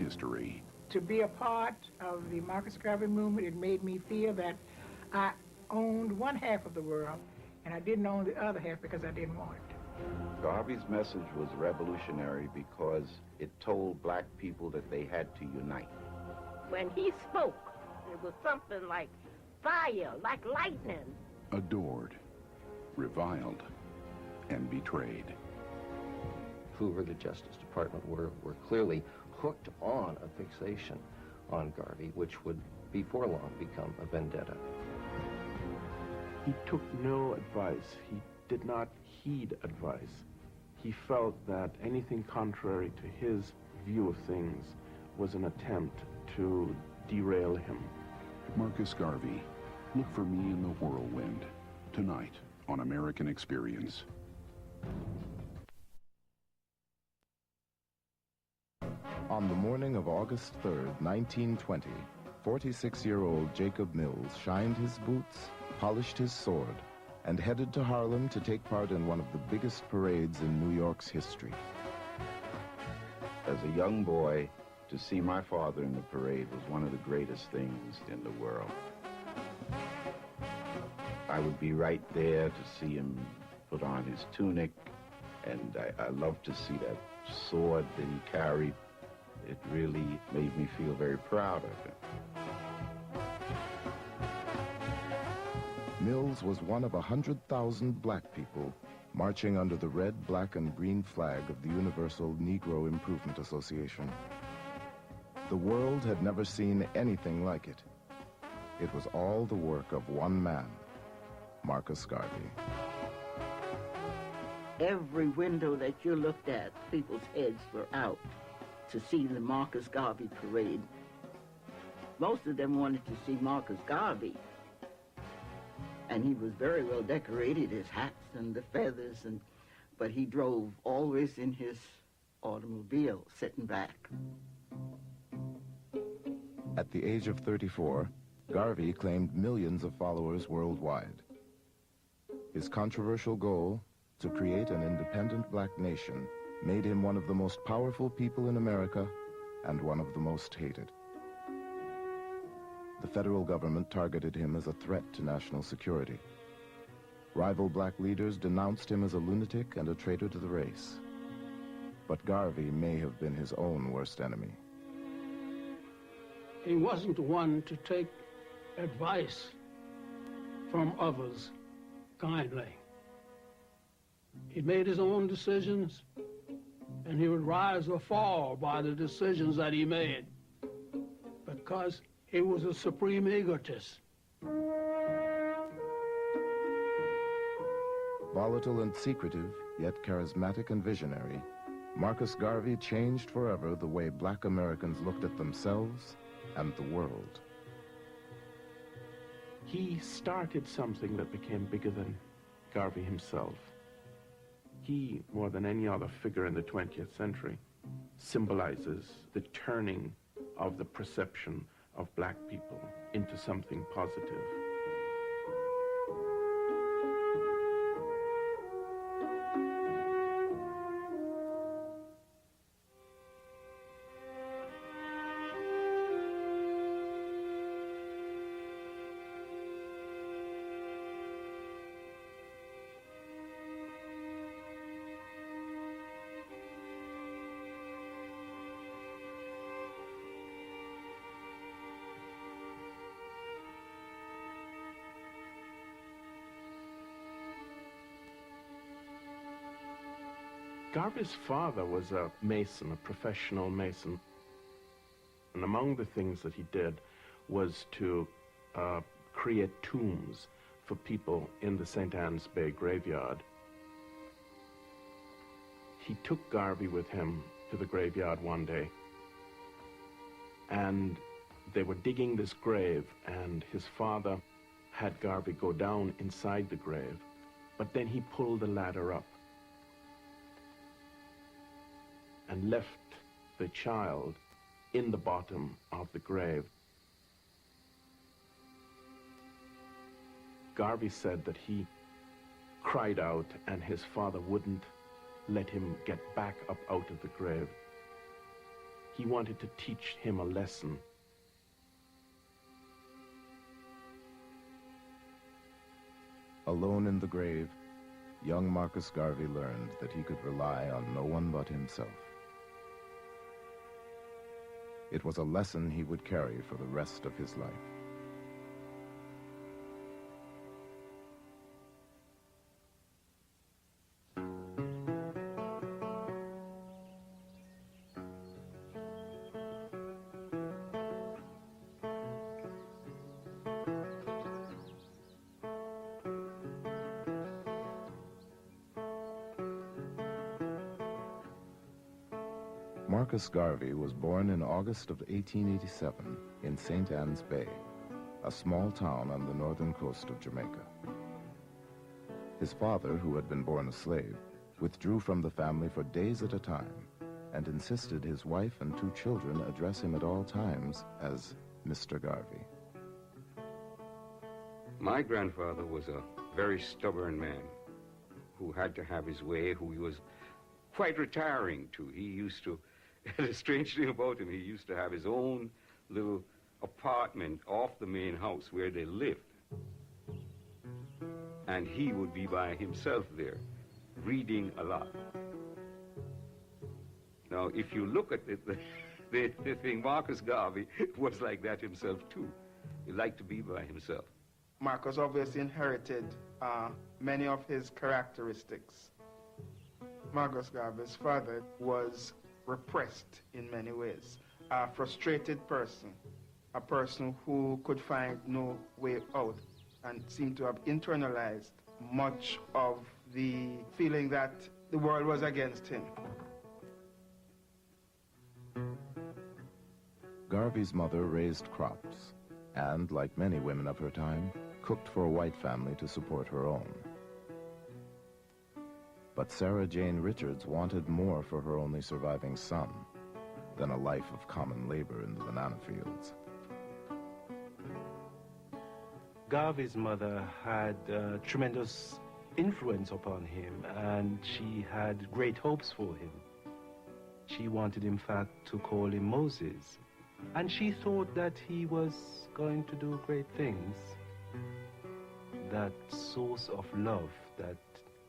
history. To be a part of the Marcus Garvey movement, it made me feel that I owned one half of the world, and I didn't own the other half because I didn't want it. Garvey's message was revolutionary because it told black people that they had to unite. When he spoke, it was something like fire, like lightning. Adored, reviled, and betrayed. Hoover, the Justice Department were clearly hooked on a fixation on Garvey, which would before long become a vendetta. He took no advice. He did not heed advice. He felt that anything contrary to his view of things was an attempt to derail him. Marcus Garvey, look for me in the whirlwind, tonight on American Experience. On the morning of August 3rd, 1920, 46-year-old Jacob Mills shined his boots, polished his sword, and headed to Harlem to take part in one of the biggest parades in New York's history. As a young boy, to see my father in the parade was one of the greatest things in the world. I would be right there to see him put on his tunic, and I loved to see that sword that he carried. It really made me feel very proud of him. Mills was one of 100,000 black people marching under the red, black, and green flag of the Universal Negro Improvement Association. The world had never seen anything like it. It was all the work of one man, Marcus Garvey. Every window that you looked at, people's heads were out to see the Marcus Garvey parade. Most of them wanted to see Marcus Garvey. And he was very well decorated, his hats and the feathers, but he drove always in his automobile, sitting back. At the age of 34, Garvey claimed millions of followers worldwide. His controversial goal, to create an independent black nation, made him one of the most powerful people in America and one of the most hated. The federal government targeted him as a threat to national security. Rival black leaders denounced him as a lunatic and a traitor to the race. But Garvey may have been his own worst enemy. He wasn't one to take advice from others kindly. He made his own decisions, and he would rise or fall by the decisions that he made, because he was a supreme egotist. Volatile and secretive, yet charismatic and visionary, Marcus Garvey changed forever the way black Americans looked at themselves and the world. He started something that became bigger than Garvey himself. He, more than any other figure in the 20th century, symbolizes the turning of the perception of black people into something positive. Garvey's father was a mason, a professional mason. And among the things that he did was to create tombs for people in the St. Anne's Bay graveyard. He took Garvey with him to the graveyard one day, and they were digging this grave, and his father had Garvey go down inside the grave, but then he pulled the ladder up and left the child in the bottom of the grave. Garvey said that he cried out and his father wouldn't let him get back up out of the grave. He wanted to teach him a lesson. Alone in the grave, young Marcus Garvey learned that he could rely on no one but himself. It was a lesson he would carry for the rest of his life. Marcus Garvey was born in August of 1887 in St. Anne's Bay, a small town on the northern coast of Jamaica. His father, who had been born a slave, withdrew from the family for days at a time and insisted his wife and 2 children address him at all times as Mr. Garvey. My grandfather was a very stubborn man who had to have his way, who he was quite retiring to. He used to, the strange thing about him, he used to have his own little apartment off the main house where they lived. And he would be by himself there, reading a lot. Now, if you look at it, the thing, Marcus Garvey was like that himself too. He liked to be by himself. Marcus obviously inherited many of his characteristics. Marcus Garvey's father was repressed in many ways, a frustrated person, a person who could find no way out and seemed to have internalized much of the feeling that the world was against him. Garvey's mother raised crops and, like many women of her time, cooked for a white family to support her own. But Sarah Jane Richards wanted more for her only surviving son than a life of common labor in the banana fields. Garvey's mother had tremendous influence upon him, and she had great hopes for him. She wanted, in fact, to call him Moses, and she thought that he was going to do great things. That source of love, that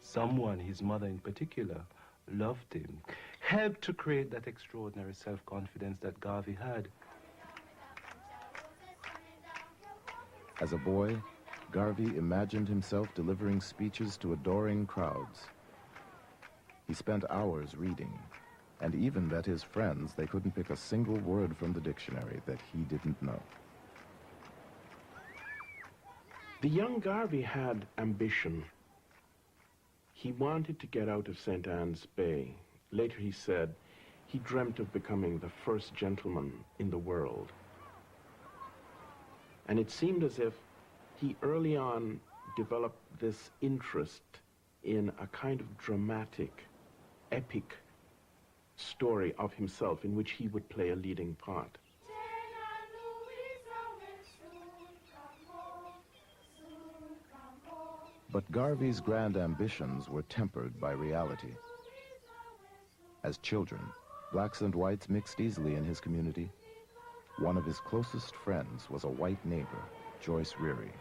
someone, his mother in particular, loved him, helped to create that extraordinary self-confidence that Garvey had. As a boy, Garvey imagined himself delivering speeches to adoring crowds. He spent hours reading, and even bet his friends they couldn't pick a single word from the dictionary that he didn't know. The young Garvey had ambition. He wanted to get out of St. Anne's Bay. Later he said he dreamt of becoming the first gentleman in the world. And it seemed as if he early on developed this interest in a kind of dramatic, epic story of himself in which he would play a leading part. But Garvey's grand ambitions were tempered by reality. As children, blacks and whites mixed easily in his community. One of his closest friends was a white neighbor, Joyce Reary.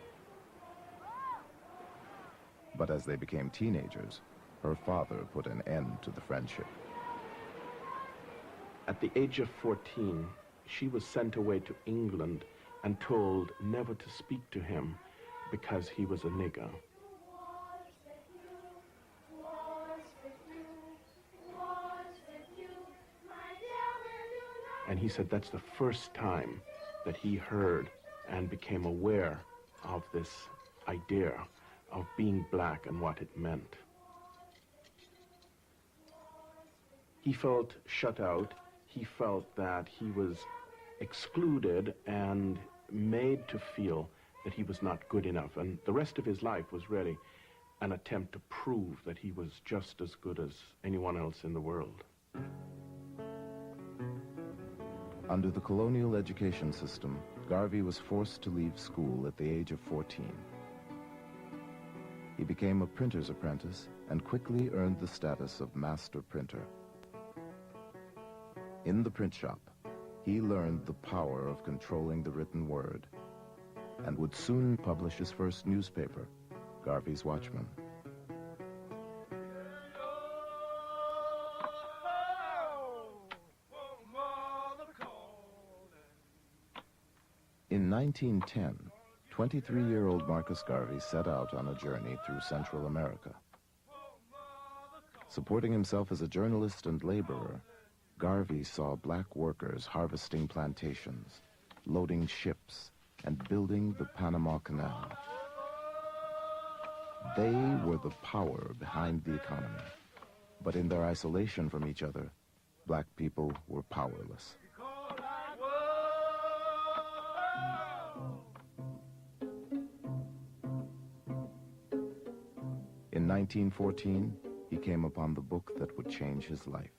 But as they became teenagers, her father put an end to the friendship. At the age of 14, she was sent away to England and told never to speak to him because he was a nigger. And he said that's the first time that he heard and became aware of this idea of being black and what it meant. He felt shut out. He felt that he was excluded and made to feel that he was not good enough. And the rest of his life was really an attempt to prove that he was just as good as anyone else in the world. Under the colonial education system, Garvey was forced to leave school at the age of 14. He became a printer's apprentice and quickly earned the status of master printer. In the print shop, he learned the power of controlling the written word and would soon publish his first newspaper, Garvey's Watchman. In 1910, 23-year-old Marcus Garvey set out on a journey through Central America. Supporting himself as a journalist and laborer, Garvey saw black workers harvesting plantations, loading ships, and building the Panama Canal. They were the power behind the economy, but in their isolation from each other, black people were powerless. In 1914, he came upon the book that would change his life.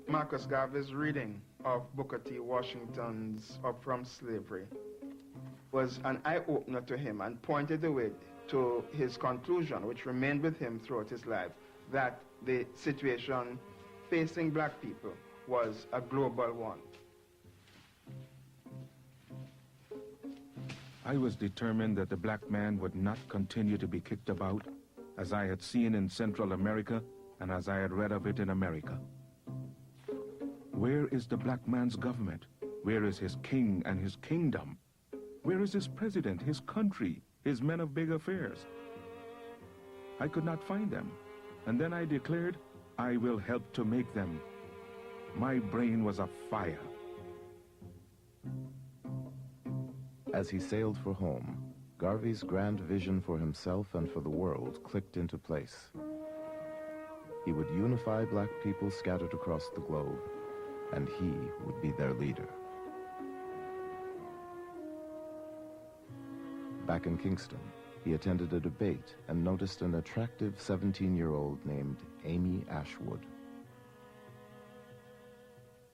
Marcus Garvey's reading of Booker T. Washington's Up From Slavery was an eye-opener to him and pointed the way to his conclusion, which remained with him throughout his life, that the situation facing black people was a global one. I was determined that the black man would not continue to be kicked about, as I had seen in Central America and as I had read of it in America. Where is the black man's government? Where is his king and his kingdom? Where is his president, his country, his men of big affairs? I could not find them, and then I declared, I will help to make them. My brain was afire. As he sailed for home, Garvey's grand vision for himself and for the world clicked into place. He would unify black people scattered across the globe, and he would be their leader. Back in Kingston, he attended a debate and noticed an attractive 17-year-old named Amy Ashwood.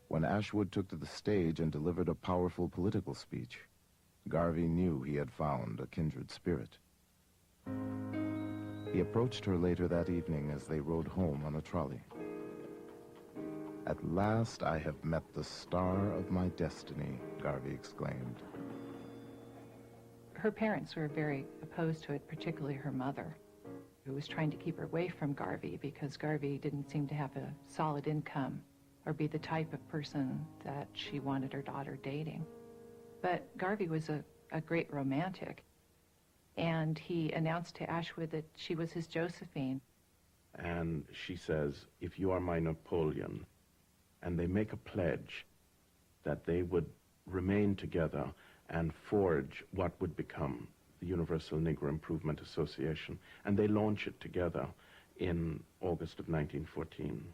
When Ashwood took to the stage and delivered a powerful political speech, Garvey knew he had found a kindred spirit. He approached her later that evening as they rode home on a trolley. "At last I have met the star of my destiny," Garvey exclaimed. Her parents were very opposed to it, particularly her mother, who was trying to keep her away from Garvey because Garvey didn't seem to have a solid income or be the type of person that she wanted her daughter dating. But Garvey was a great romantic, and he announced to Ashwood that she was his Josephine. And she says, if you are my Napoleon, and they make a pledge that they would remain together and forge what would become the Universal Negro Improvement Association, and they launch it together in August of 1914.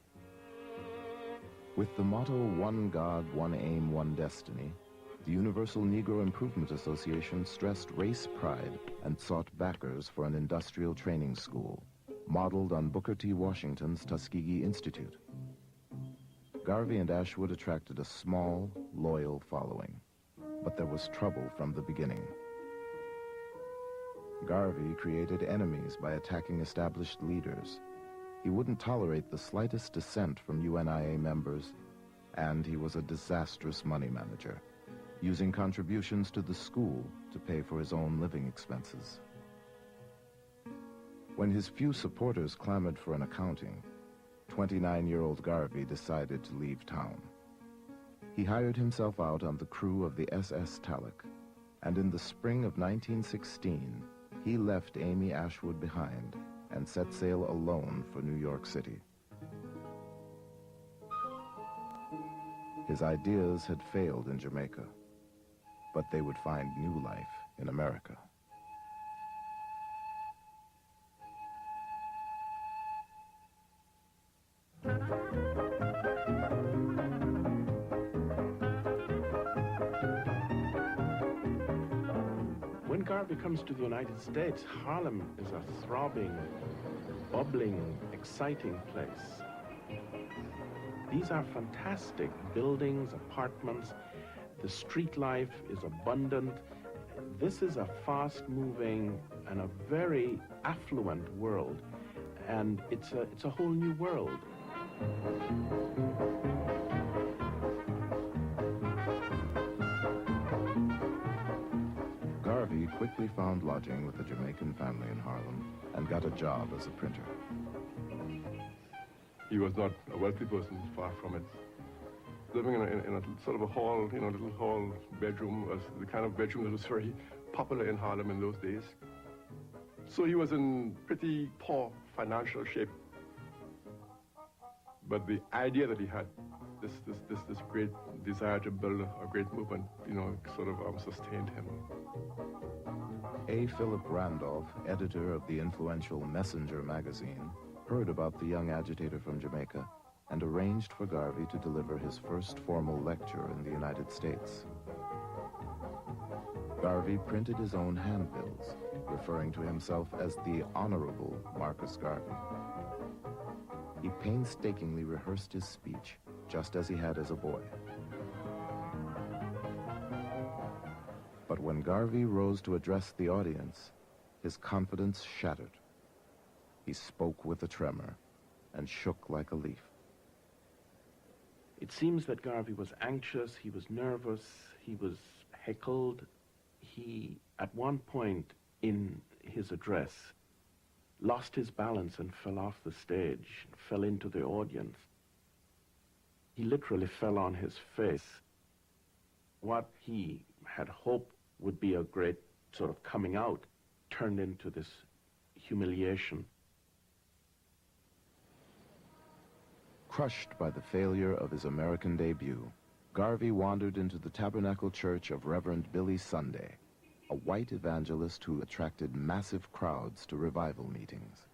With the motto, "One God, one aim, one destiny," the Universal Negro Improvement Association stressed race pride and sought backers for an industrial training school, modeled on Booker T. Washington's Tuskegee Institute. Garvey and Ashwood attracted a small, loyal following, but there was trouble from the beginning. Garvey created enemies by attacking established leaders. He wouldn't tolerate the slightest dissent from UNIA members, and he was a disastrous money manager, using contributions to the school to pay for his own living expenses. When his few supporters clamored for an accounting, 29-year-old Garvey decided to leave town. He hired himself out on the crew of the SS Talek, and in the spring of 1916, he left Amy Ashwood behind and set sail alone for New York City. His ideas had failed in Jamaica, but they would find new life in America. When Garvey comes to the United States, Harlem is a throbbing, bubbling, exciting place. These are fantastic buildings, apartments. The street life is abundant. This is a fast-moving and a very affluent world, and it's a whole new world. quickly found lodging with a Jamaican family in Harlem and got a job as a printer. He was not a wealthy person, far from it. Living in a sort of a hall, little hall bedroom was the kind of bedroom that was very popular in Harlem in those days. So he was in pretty poor financial shape. But the idea that he had, this great desire to build a great movement, sort of sustained him. A. Philip Randolph, editor of the influential Messenger magazine, heard about the young agitator from Jamaica and arranged for Garvey to deliver his first formal lecture in the United States. Garvey printed his own handbills, referring to himself as the Honorable Marcus Garvey. He painstakingly rehearsed his speech, just as he had as a boy. But when Garvey rose to address the audience, his confidence shattered. He spoke with a tremor and shook like a leaf. It seems that Garvey was anxious, he was nervous, he was heckled. He, at one point in his address, lost his balance and fell off the stage, fell into the audience. He literally fell on his face. What he had hoped would be a great sort of coming out turned into this humiliation. Crushed by the failure of his American debut, Garvey wandered into the Tabernacle Church of Reverend Billy Sunday, a white evangelist who attracted massive crowds to revival meetings.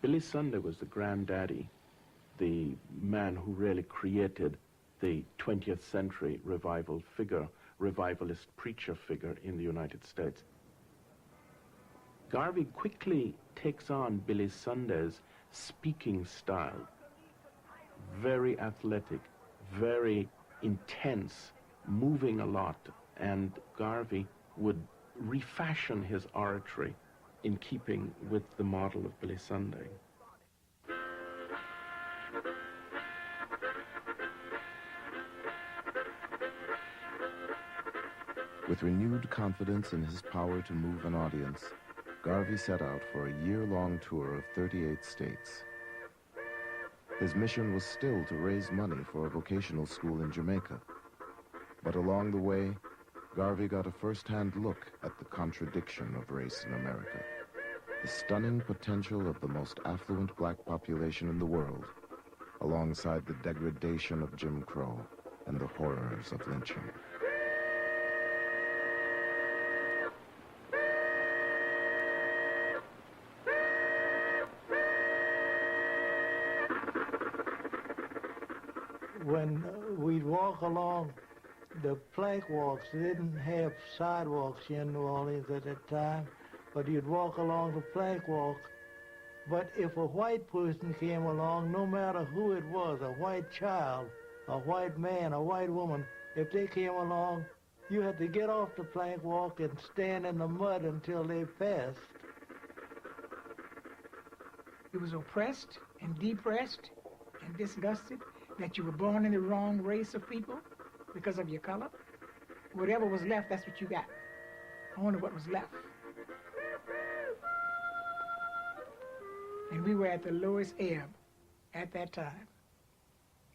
Billy Sunday was the granddaddy, the man who really created the 20th century revivalist preacher figure in the United States. Garvey quickly takes on Billy Sunday's speaking style. Very athletic, very intense, moving a lot, and Garvey would refashion his oratory in keeping with the model of Billy Sunday. With renewed confidence in his power to move an audience, Garvey set out for a year-long tour of 38 states. His mission was still to raise money for a vocational school in Jamaica. But along the way, Garvey got a first-hand look at the contradiction of race in America, the stunning potential of the most affluent black population in the world, alongside the degradation of Jim Crow and the horrors of lynching. When we'd walk along the plank walks, they didn't have sidewalks here in New Orleans at that time, but you'd walk along the plank walk. But if a white person came along, no matter who it was, a white child, a white man, a white woman, if they came along, you had to get off the plank walk and stand in the mud until they passed. You was oppressed and depressed and disgusted that you were born in the wrong race of people because of your color. Whatever was left, that's what you got. Only what was left. And we were at the lowest ebb at that time.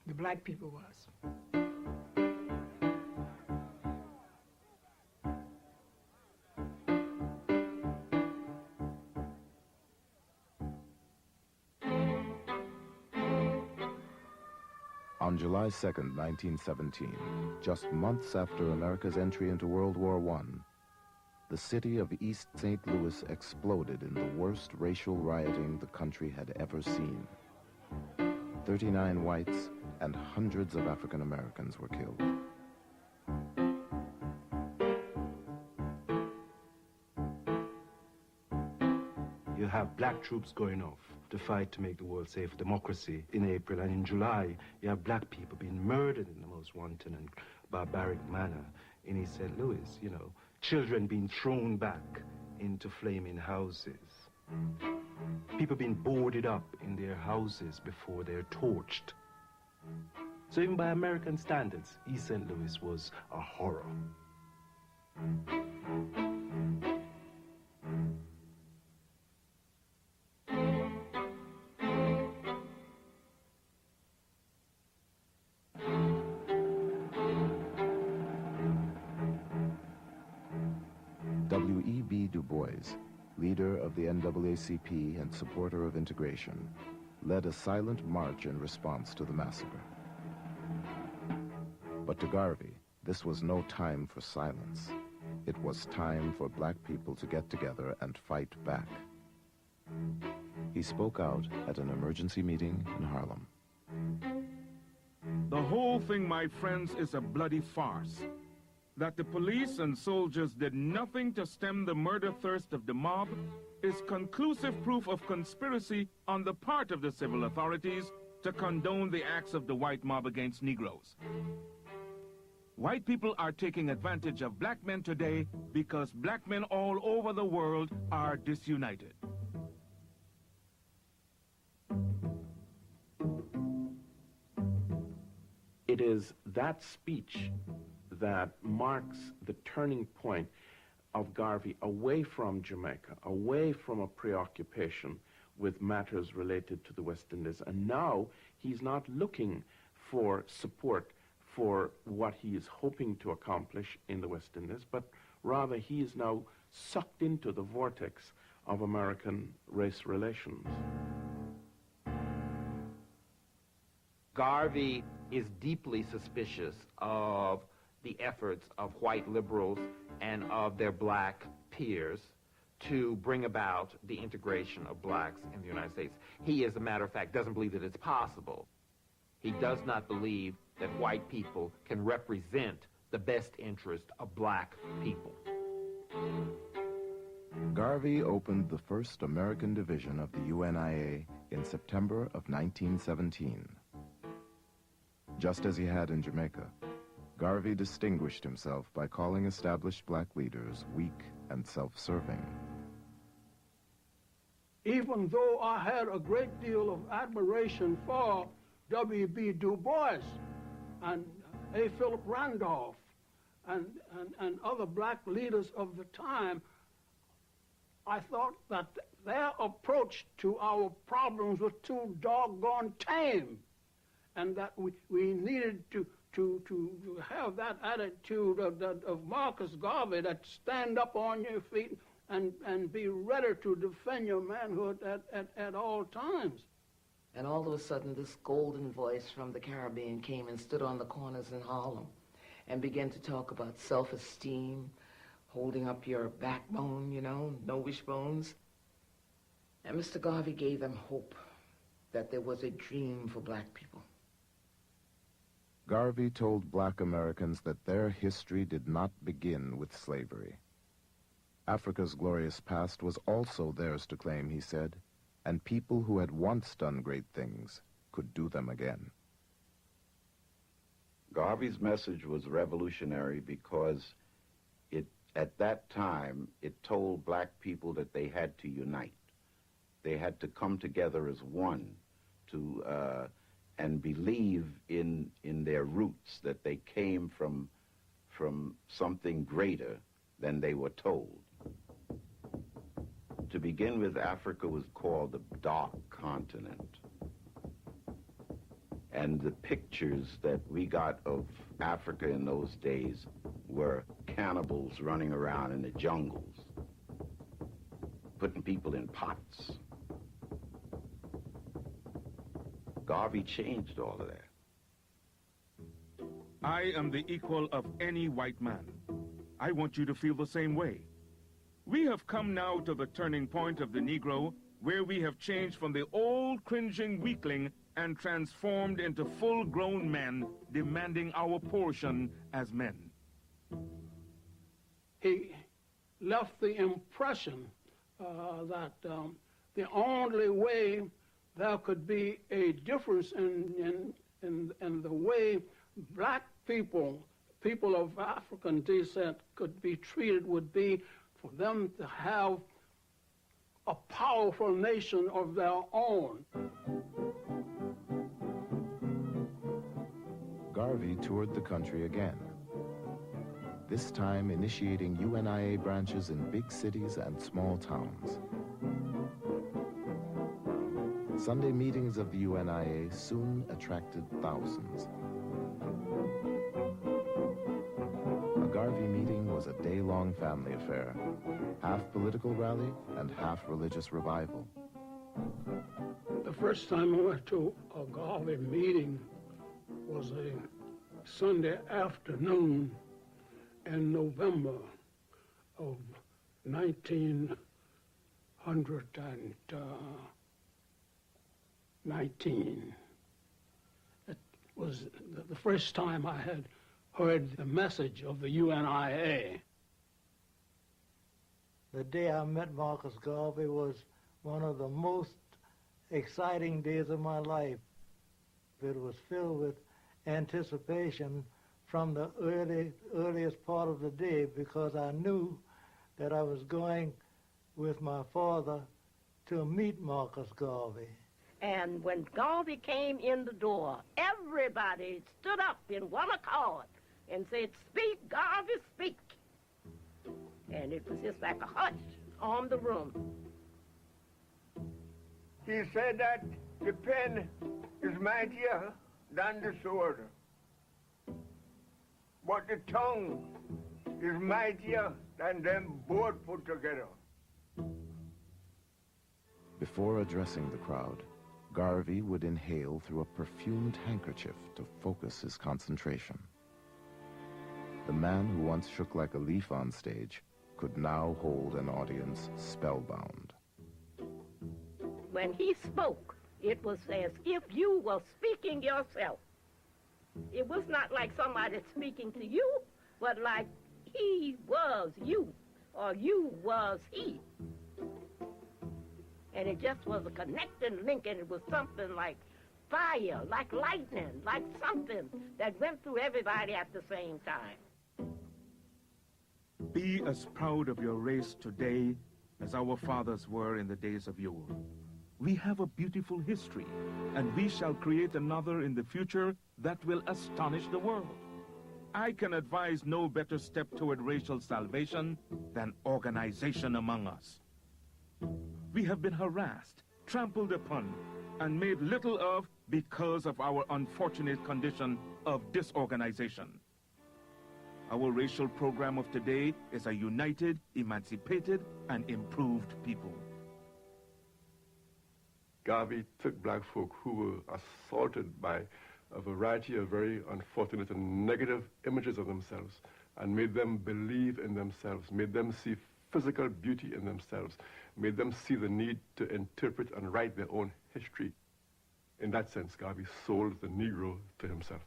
The black people was. On July 2nd, 1917, just months after America's entry into World War I, the city of East St. Louis exploded in the worst racial rioting the country had ever seen. 39 whites and hundreds of African Americans were killed. You have black troops going off to fight to make the world safe for democracy in April, and in July, you have black people being murdered in the most wanton and barbaric manner in East St. Louis, you know, children being thrown back into flaming houses, people being boarded up in their houses before they're torched. So even by American standards, East St. Louis was a horror. W.E.B. Du Bois, leader of the NAACP and supporter of integration, led a silent march in response to the massacre. But to Garvey, this was no time for silence. It was time for black people to get together and fight back. He spoke out at an emergency meeting in Harlem. The whole thing, my friends, is a bloody farce. That the police and soldiers did nothing to stem the murder thirst of the mob is conclusive proof of conspiracy on the part of the civil authorities to condone the acts of the white mob against Negroes. White people are taking advantage of black men today because black men all over the world are disunited. It is that speech that marks the turning point of Garvey away from Jamaica, away from a preoccupation with matters related to the West Indies. And now he's not looking for support for what he is hoping to accomplish in the West Indies, but rather he is now sucked into the vortex of American race relations. Garvey is deeply suspicious of the efforts of white liberals and of their black peers to bring about the integration of blacks in the United States. He, as a matter of fact, doesn't believe that it's possible. He does not believe that white people can represent the best interest of black people. Garvey opened the first American division of the UNIA in September of 1917. Just as he had in Jamaica, Garvey distinguished himself by calling established black leaders weak and self-serving. Even though I had a great deal of admiration for W.B. Du Bois and A. Philip Randolph and other black leaders of the time, I thought that their approach to our problems was too doggone tame, and that we needed to have that attitude of Marcus Garvey, that stand up on your feet and be ready to defend your manhood at all times. And all of a sudden, this golden voice from the Caribbean came and stood on the corners in Harlem and began to talk about self-esteem, holding up your backbone, you know, no wishbones. And Mr. Garvey gave them hope that there was a dream for black people. Garvey told black Americans that their history did not begin with slavery. Africa's glorious past was also theirs to claim, he said, and people who had once done great things could do them again. Garvey's message was revolutionary because at that time, it told black people that they had to unite. They had to come together as one to and believe in their roots, that they came from something greater than they were told. To begin with, Africa was called the Dark Continent. And the pictures that we got of Africa in those days were cannibals running around in the jungles, putting people in pots. Garvey changed all of that. I am the equal of any white man. I want you to feel the same way. We have come now to the turning point of the Negro, where we have changed from the old cringing weakling and transformed into full-grown men demanding our portion as men. He left the impression that the only way there could be a difference in the way black people of African descent could be treated would be for them to have a powerful nation of their own. Garvey toured the country again. this time initiating UNIA branches in big cities and small towns. Sunday meetings of the UNIA soon attracted thousands. A Garvey meeting was a day-long family affair, half political rally and half religious revival. The first time I went to a Garvey meeting was a Sunday afternoon in November of 1919. It was the first time I had heard the message of the UNIA. The day I met Marcus Garvey was one of the most exciting days of my life. It was filled with anticipation from the earliest part of the day, because I knew that I was going with my father to meet Marcus Garvey. And when Garvey came in the door, everybody stood up in one accord and said, "Speak, Garvey, speak." And it was just like a hush on the room. He said that the pen is mightier than the sword, but the tongue is mightier than them both put together. Before addressing the crowd, Garvey would inhale through a perfumed handkerchief to focus his concentration. The man who once shook like a leaf on stage could now hold an audience spellbound. When he spoke, it was as if you were speaking yourself. It was not like somebody speaking to you, but like he was you, or you was he. And it just was a connecting link, and it was something like fire, like lightning, like something that went through everybody at the same time. Be as proud of your race today as our fathers were in the days of yore. We have a beautiful history, and we shall create another in the future that will astonish the world. I can advise no better step toward racial salvation than organization among us. We have been harassed, trampled upon, and made little of because of our unfortunate condition of disorganization. Our racial program of today is a united, emancipated, and improved people. Garvey took black folk who were assaulted by a variety of very unfortunate and negative images of themselves and made them believe in themselves, made them see physical beauty in themselves, made them see the need to interpret and write their own history. In that sense, Garvey sold the Negro to himself.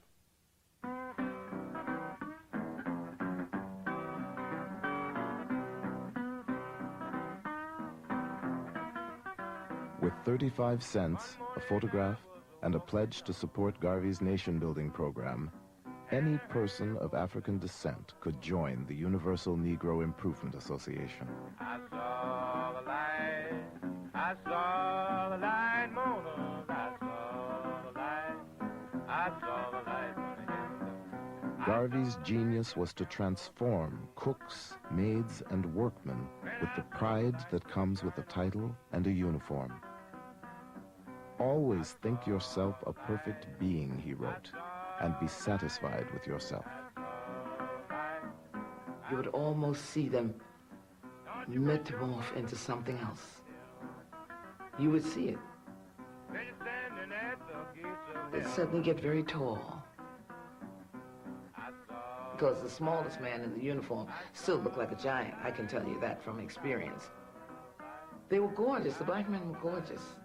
With 35 cents, a photograph, and a pledge to support Garvey's nation-building program, any person of African descent could join the Universal Negro Improvement Association. I saw the light, I saw the light, Mona, I saw the light, I saw the light. Garvey's genius was to transform cooks, maids, and workmen with the pride that comes with a title and a uniform. Always think yourself a perfect being, he wrote, and be satisfied with yourself. You would almost see them metamorph into something else. You would see it. They'd suddenly get very tall. Because the smallest man in the uniform still looked like a giant. I can tell you that from experience. They were gorgeous. The black men were gorgeous.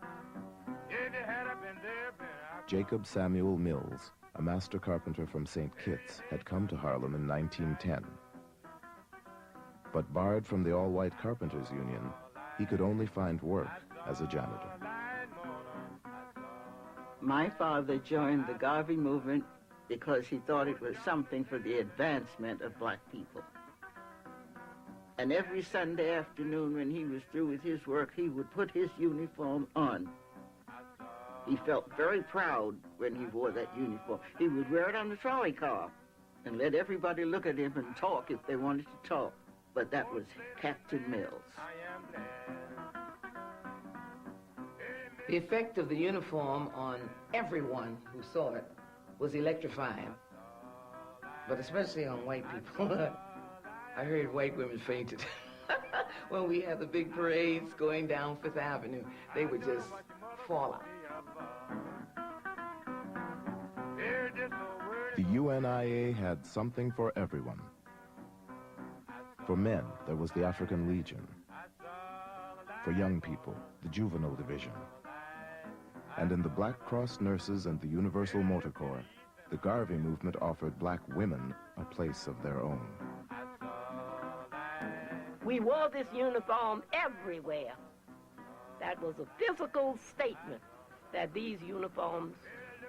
Jacob Samuel Mills, a master carpenter from St. Kitts, had come to Harlem in 1910. But barred from the All-White Carpenters Union, he could only find work as a janitor. My father joined the Garvey movement because he thought it was something for the advancement of black people. And every Sunday afternoon when he was through with his work, he would put his uniform on. He felt very proud when he wore that uniform. He would wear it on the trolley car and let everybody look at him and talk if they wanted to talk. But that was Captain Mills. The effect of the uniform on everyone who saw it was electrifying, but especially on white people. I heard white women fainted. When we had the big parades going down Fifth Avenue, they would just fall out. The UNIA had something for everyone. For men, there was the African Legion. For young people, the Juvenile Division. And in the Black Cross Nurses and the Universal Motor Corps, the Garvey movement offered black women a place of their own. We wore this uniform everywhere. That was a physical statement that these uniforms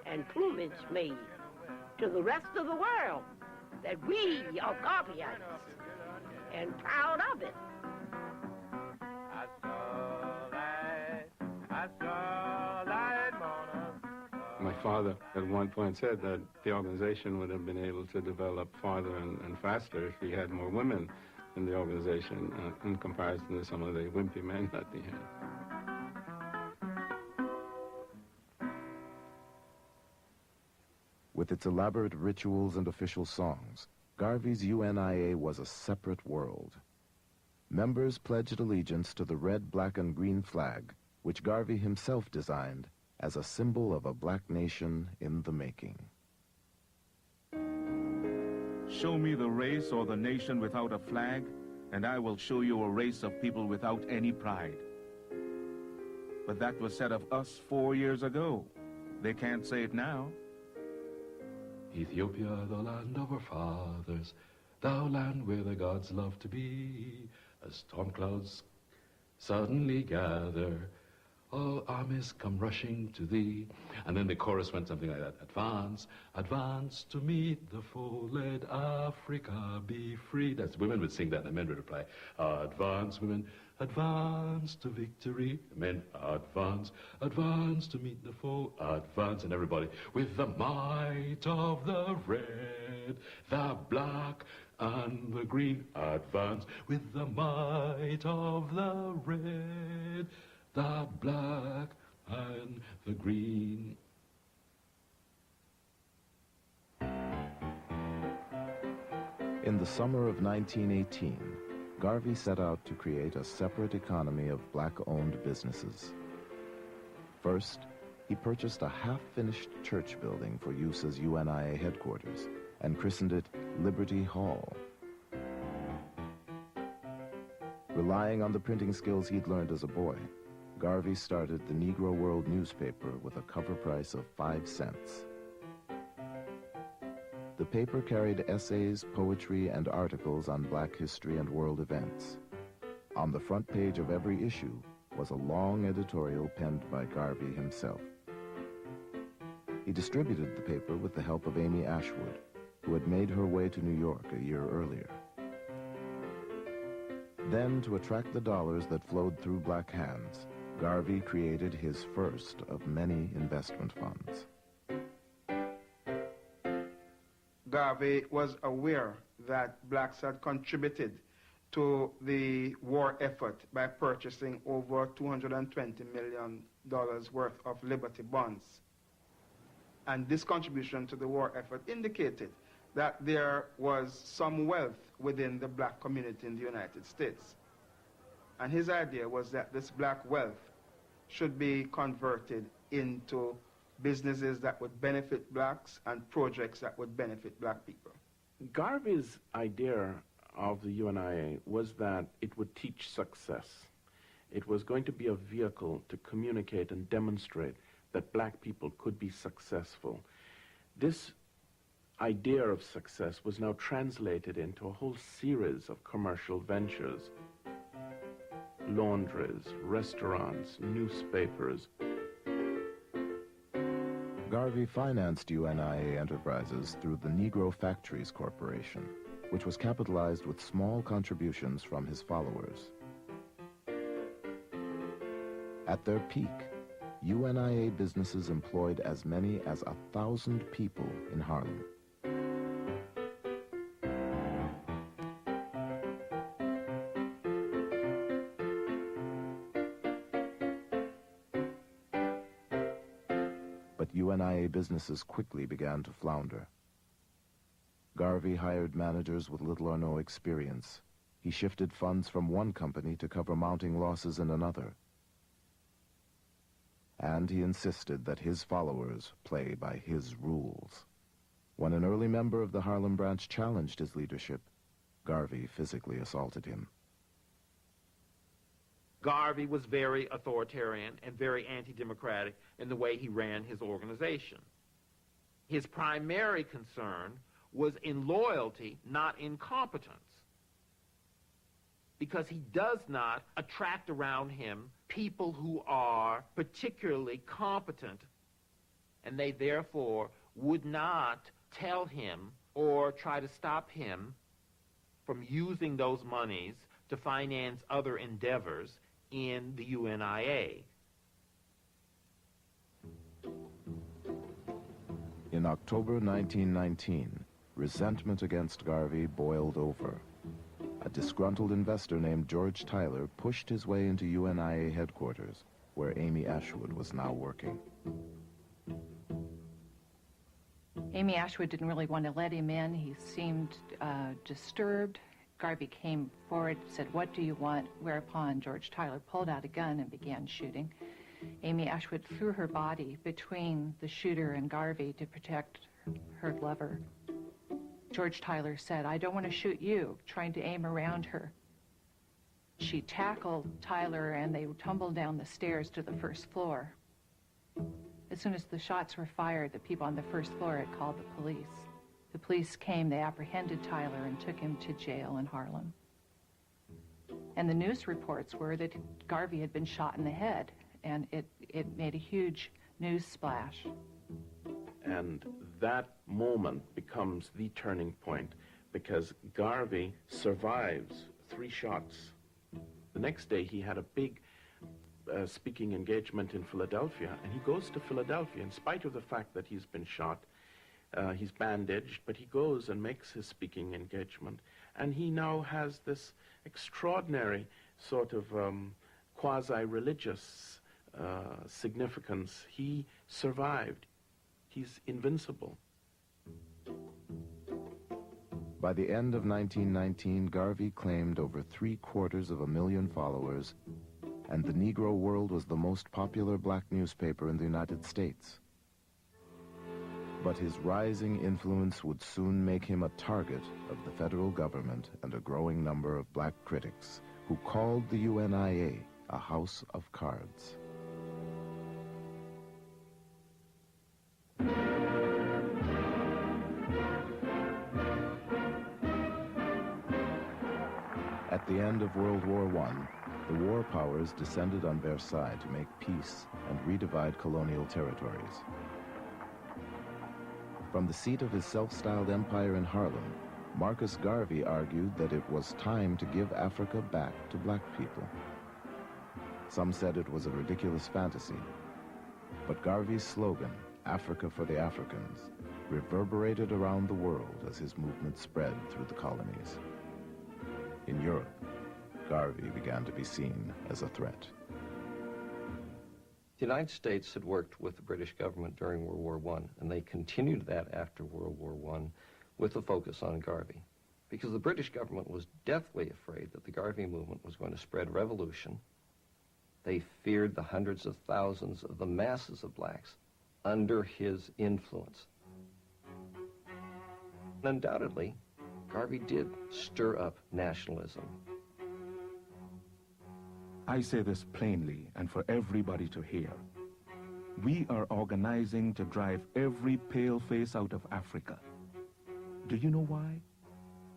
and plumage made to the rest of the world, that we are Garveyites and proud of it. My father at one point said that the organization would have been able to develop farther and faster if we had more women in the organization in comparison to some of the wimpy men that we had. With its elaborate rituals and official songs, Garvey's UNIA was a separate world. Members pledged allegiance to the red, black, and green flag, which Garvey himself designed as a symbol of a black nation in the making. Show me the race or the nation without a flag, and I will show you a race of people without any pride. But that was said of us 4 years ago. They can't say it now. Ethiopia, the land of our fathers, thou land where the gods love to be, as storm clouds suddenly gather, all armies come rushing to thee. And then the chorus went something like that. Advance, advance to meet the foe, let Africa be free. That's, women would sing that, and the men would reply, advance, women, advance to victory. Men, advance, advance to meet the foe, advance. And everybody, with the might of the red, the black, and the green, advance. With the might of the red, the black, and the green. In the summer of 1918, Garvey set out to create a separate economy of black-owned businesses. First, he purchased a half-finished church building for use as UNIA headquarters and christened it Liberty Hall. Relying on the printing skills he'd learned as a boy, Garvey started the Negro World newspaper with a cover price of 5 cents. The paper carried essays, poetry, and articles on black history and world events. On the front page of every issue was a long editorial penned by Garvey himself. He distributed the paper with the help of Amy Ashwood, who had made her way to New York a year earlier. Then, to attract the dollars that flowed through black hands, Garvey created his first of many investment funds. Garvey was aware that blacks had contributed to the war effort by purchasing over $220 million worth of Liberty bonds. And this contribution to the war effort indicated that there was some wealth within the black community in the United States. And his idea was that this black wealth should be converted into businesses that would benefit blacks and projects that would benefit black people. Garvey's idea of the UNIA was that it would teach success. It was going to be a vehicle to communicate and demonstrate that black people could be successful. This idea of success was now translated into a whole series of commercial ventures. Laundries, restaurants, newspapers. Garvey financed UNIA enterprises through the Negro Factories Corporation, which was capitalized with small contributions from his followers. At their peak, UNIA businesses employed as many as 1,000 people in Harlem. But UNIA businesses quickly began to flounder. Garvey hired managers with little or no experience. He shifted funds from one company to cover mounting losses in another. And he insisted that his followers play by his rules. When an early member of the Harlem branch challenged his leadership, Garvey physically assaulted him. Garvey was very authoritarian and very anti-democratic in the way he ran his organization. His primary concern was in loyalty, not in competence, because he does not attract around him people who are particularly competent, and they therefore would not tell him or try to stop him from using those monies to finance other endeavors in the UNIA. In October 1919, resentment against Garvey boiled over. A disgruntled investor named George Tyler pushed his way into UNIA headquarters, where Amy Ashwood was now working. Amy Ashwood didn't really want to let him in. He seemed disturbed. Garvey came forward, said, "What do you want?" Whereupon George Tyler pulled out a gun and began shooting. Amy Ashwood threw her body between the shooter and Garvey to protect her lover. George Tyler said, "I don't want to shoot you," trying to aim around her. She tackled Tyler and they tumbled down the stairs to the first floor. As soon as the shots were fired, the people on the first floor had called the police. The police came, they apprehended Tyler and took him to jail in Harlem. And the news reports were that Garvey had been shot in the head, and it made a huge news splash. And that moment becomes the turning point, because Garvey survives 3 shots. The next day he had a big speaking engagement in Philadelphia, and he goes to Philadelphia in spite of the fact that he's been shot. He's bandaged, but he goes and makes his speaking engagement, and he now has this extraordinary sort of quasi-religious significance. He survived. He's invincible. By the end of 1919, Garvey claimed over 750,000 followers, and the Negro World was the most popular black newspaper in the United States. But his rising influence would soon make him a target of the federal government and a growing number of black critics who called the UNIA a house of cards. At the end of World War I, the war powers descended on Versailles to make peace and redivide colonial territories. From the seat of his self-styled empire in Harlem, Marcus Garvey argued that it was time to give Africa back to black people. Some said it was a ridiculous fantasy, but Garvey's slogan, "Africa for the Africans," reverberated around the world as his movement spread through the colonies. In Europe, Garvey began to be seen as a threat. The United States had worked with the British government during World War I, and they continued that after World War I with a focus on Garvey, because the British government was deathly afraid that the Garvey movement was going to spread revolution. They feared the hundreds of thousands of the masses of blacks under his influence. Undoubtedly, Garvey did stir up nationalism. I say this plainly and for everybody to hear. We are organizing to drive every pale face out of Africa. Do you know why?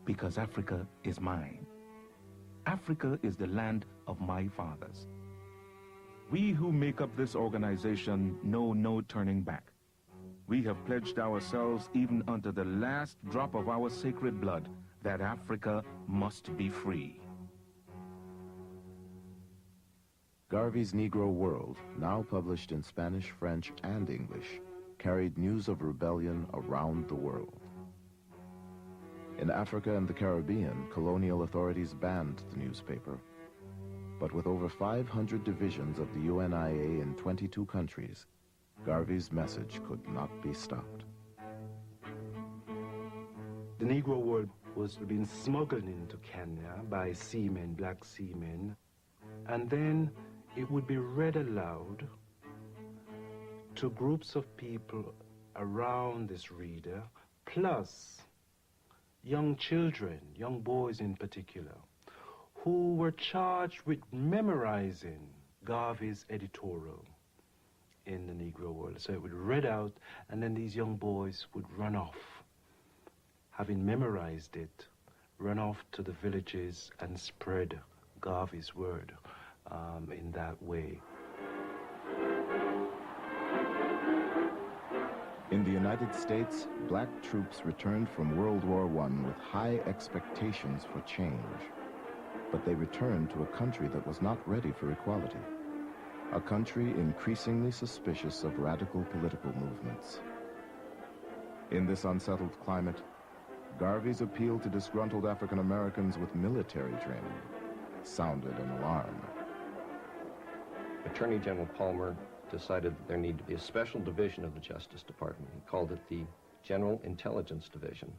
Because Africa is mine. Africa is the land of my fathers. We who make up this organization know no turning back. We have pledged ourselves even unto the last drop of our sacred blood that Africa must be free. Garvey's Negro World, now published in Spanish, French, and English, carried news of rebellion around the world. In Africa and the Caribbean, colonial authorities banned the newspaper. But with over 500 divisions of the UNIA in 22 countries, Garvey's message could not be stopped. The Negro world was being smuggled into Kenya by seamen, black seamen, and then it would be read aloud to groups of people around this reader, plus young children, young boys in particular, who were charged with memorizing Garvey's editorial in the Negro world. So it would read out, and then these young boys would run off, having memorized it, run off to the villages and spread Garvey's word in that way. In the United States, black troops returned from World War I with high expectations for change. But they returned to a country that was not ready for equality, a country increasingly suspicious of radical political movements. In this unsettled climate, Garvey's appeal to disgruntled African Americans with military training sounded an alarm. Attorney General Palmer decided that there needed to be a special division of the Justice Department. He called it the General Intelligence Division.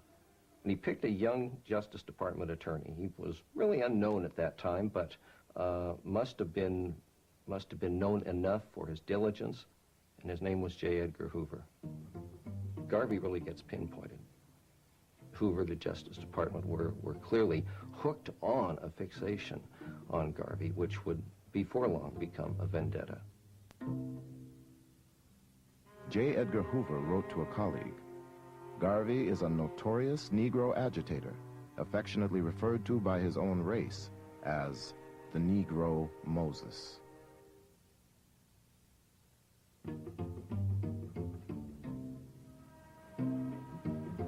And he picked a young Justice Department attorney. He was really unknown at that time, but must have been known enough for his diligence, and his name was J. Edgar Hoover. Garvey really gets pinpointed. Hoover, the Justice Department, were clearly hooked on a fixation on Garvey, which would before long become a vendetta. J. Edgar Hoover wrote to a colleague, "Garvey is a notorious Negro agitator, affectionately referred to by his own race as the Negro Moses."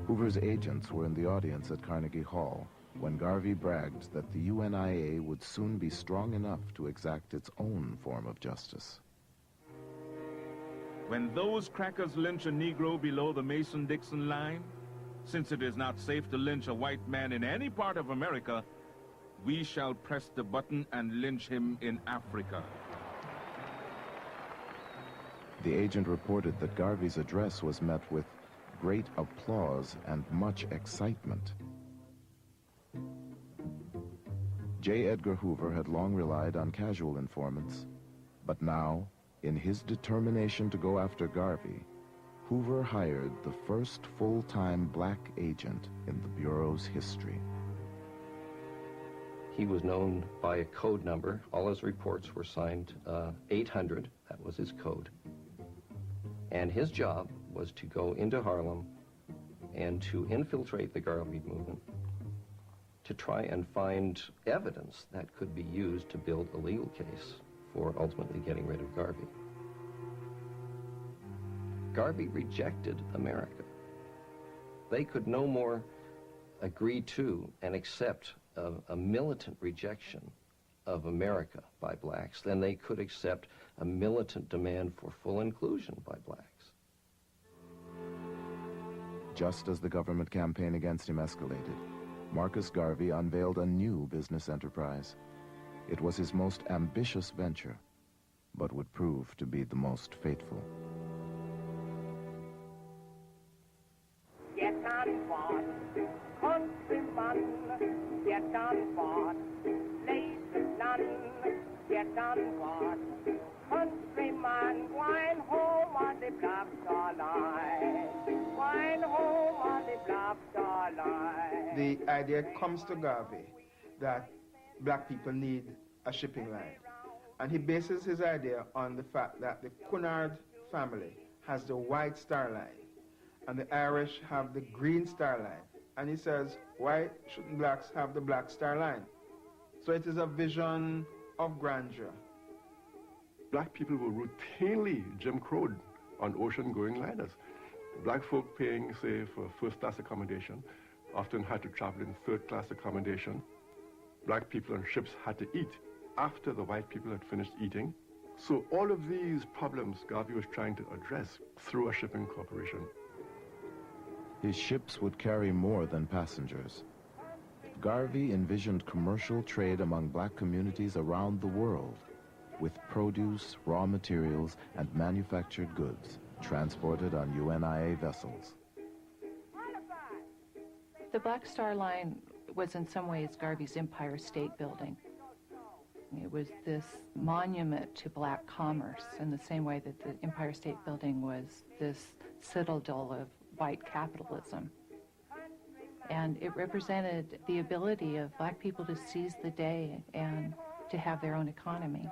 Hoover's agents were in the audience at Carnegie Hall when Garvey bragged that the UNIA would soon be strong enough to exact its own form of justice. When those crackers lynch a Negro below the Mason-Dixon line, since it is not safe to lynch a white man in any part of America, we shall press the button and lynch him in Africa. The agent reported that Garvey's address was met with great applause and much excitement. J. Edgar Hoover had long relied on casual informants, but now, in his determination to go after Garvey, Hoover hired the first full-time black agent in the Bureau's history. He was known by a code number. All his reports were signed 800. That was his code. And his job was to go into Harlem and to infiltrate the Garvey movement, to try and find evidence that could be used to build a legal case for ultimately getting rid of Garvey. Garvey rejected America. They could no more agree to and accept a militant rejection of America by blacks than they could accept a militant demand for full inclusion by blacks. Just as the government campaign against him escalated, Marcus Garvey unveiled a new business enterprise. It was his most ambitious venture, but would prove to be the most fateful. Get on board, countryman, get on board, ladies none, get on board, countryman, wine home on the Black Star Line, wine home on the Black Star Line. The idea comes to Garvey that black people need a shipping line. And he bases his idea on the fact that the Cunard family has the White Star Line and the Irish have the Green Star Line. And he says, why shouldn't blacks have the Black Star Line? So it is a vision of grandeur. Black people were routinely Jim Crowed on ocean-going liners. Black folk paying, say, for first-class accommodation often had to travel in third-class accommodation. Black people on ships had to eat after the white people had finished eating. So all of these problems Garvey was trying to address through a shipping corporation. His ships would carry more than passengers. Garvey envisioned commercial trade among black communities around the world with produce, raw materials, and manufactured goods. transported on UNIA vessels. The Black Star Line was in some ways Garvey's Empire State Building. It was this monument to black commerce in the same way that the Empire State Building was this citadel of white capitalism. And it represented the ability of black people to seize the day and to have their own economy.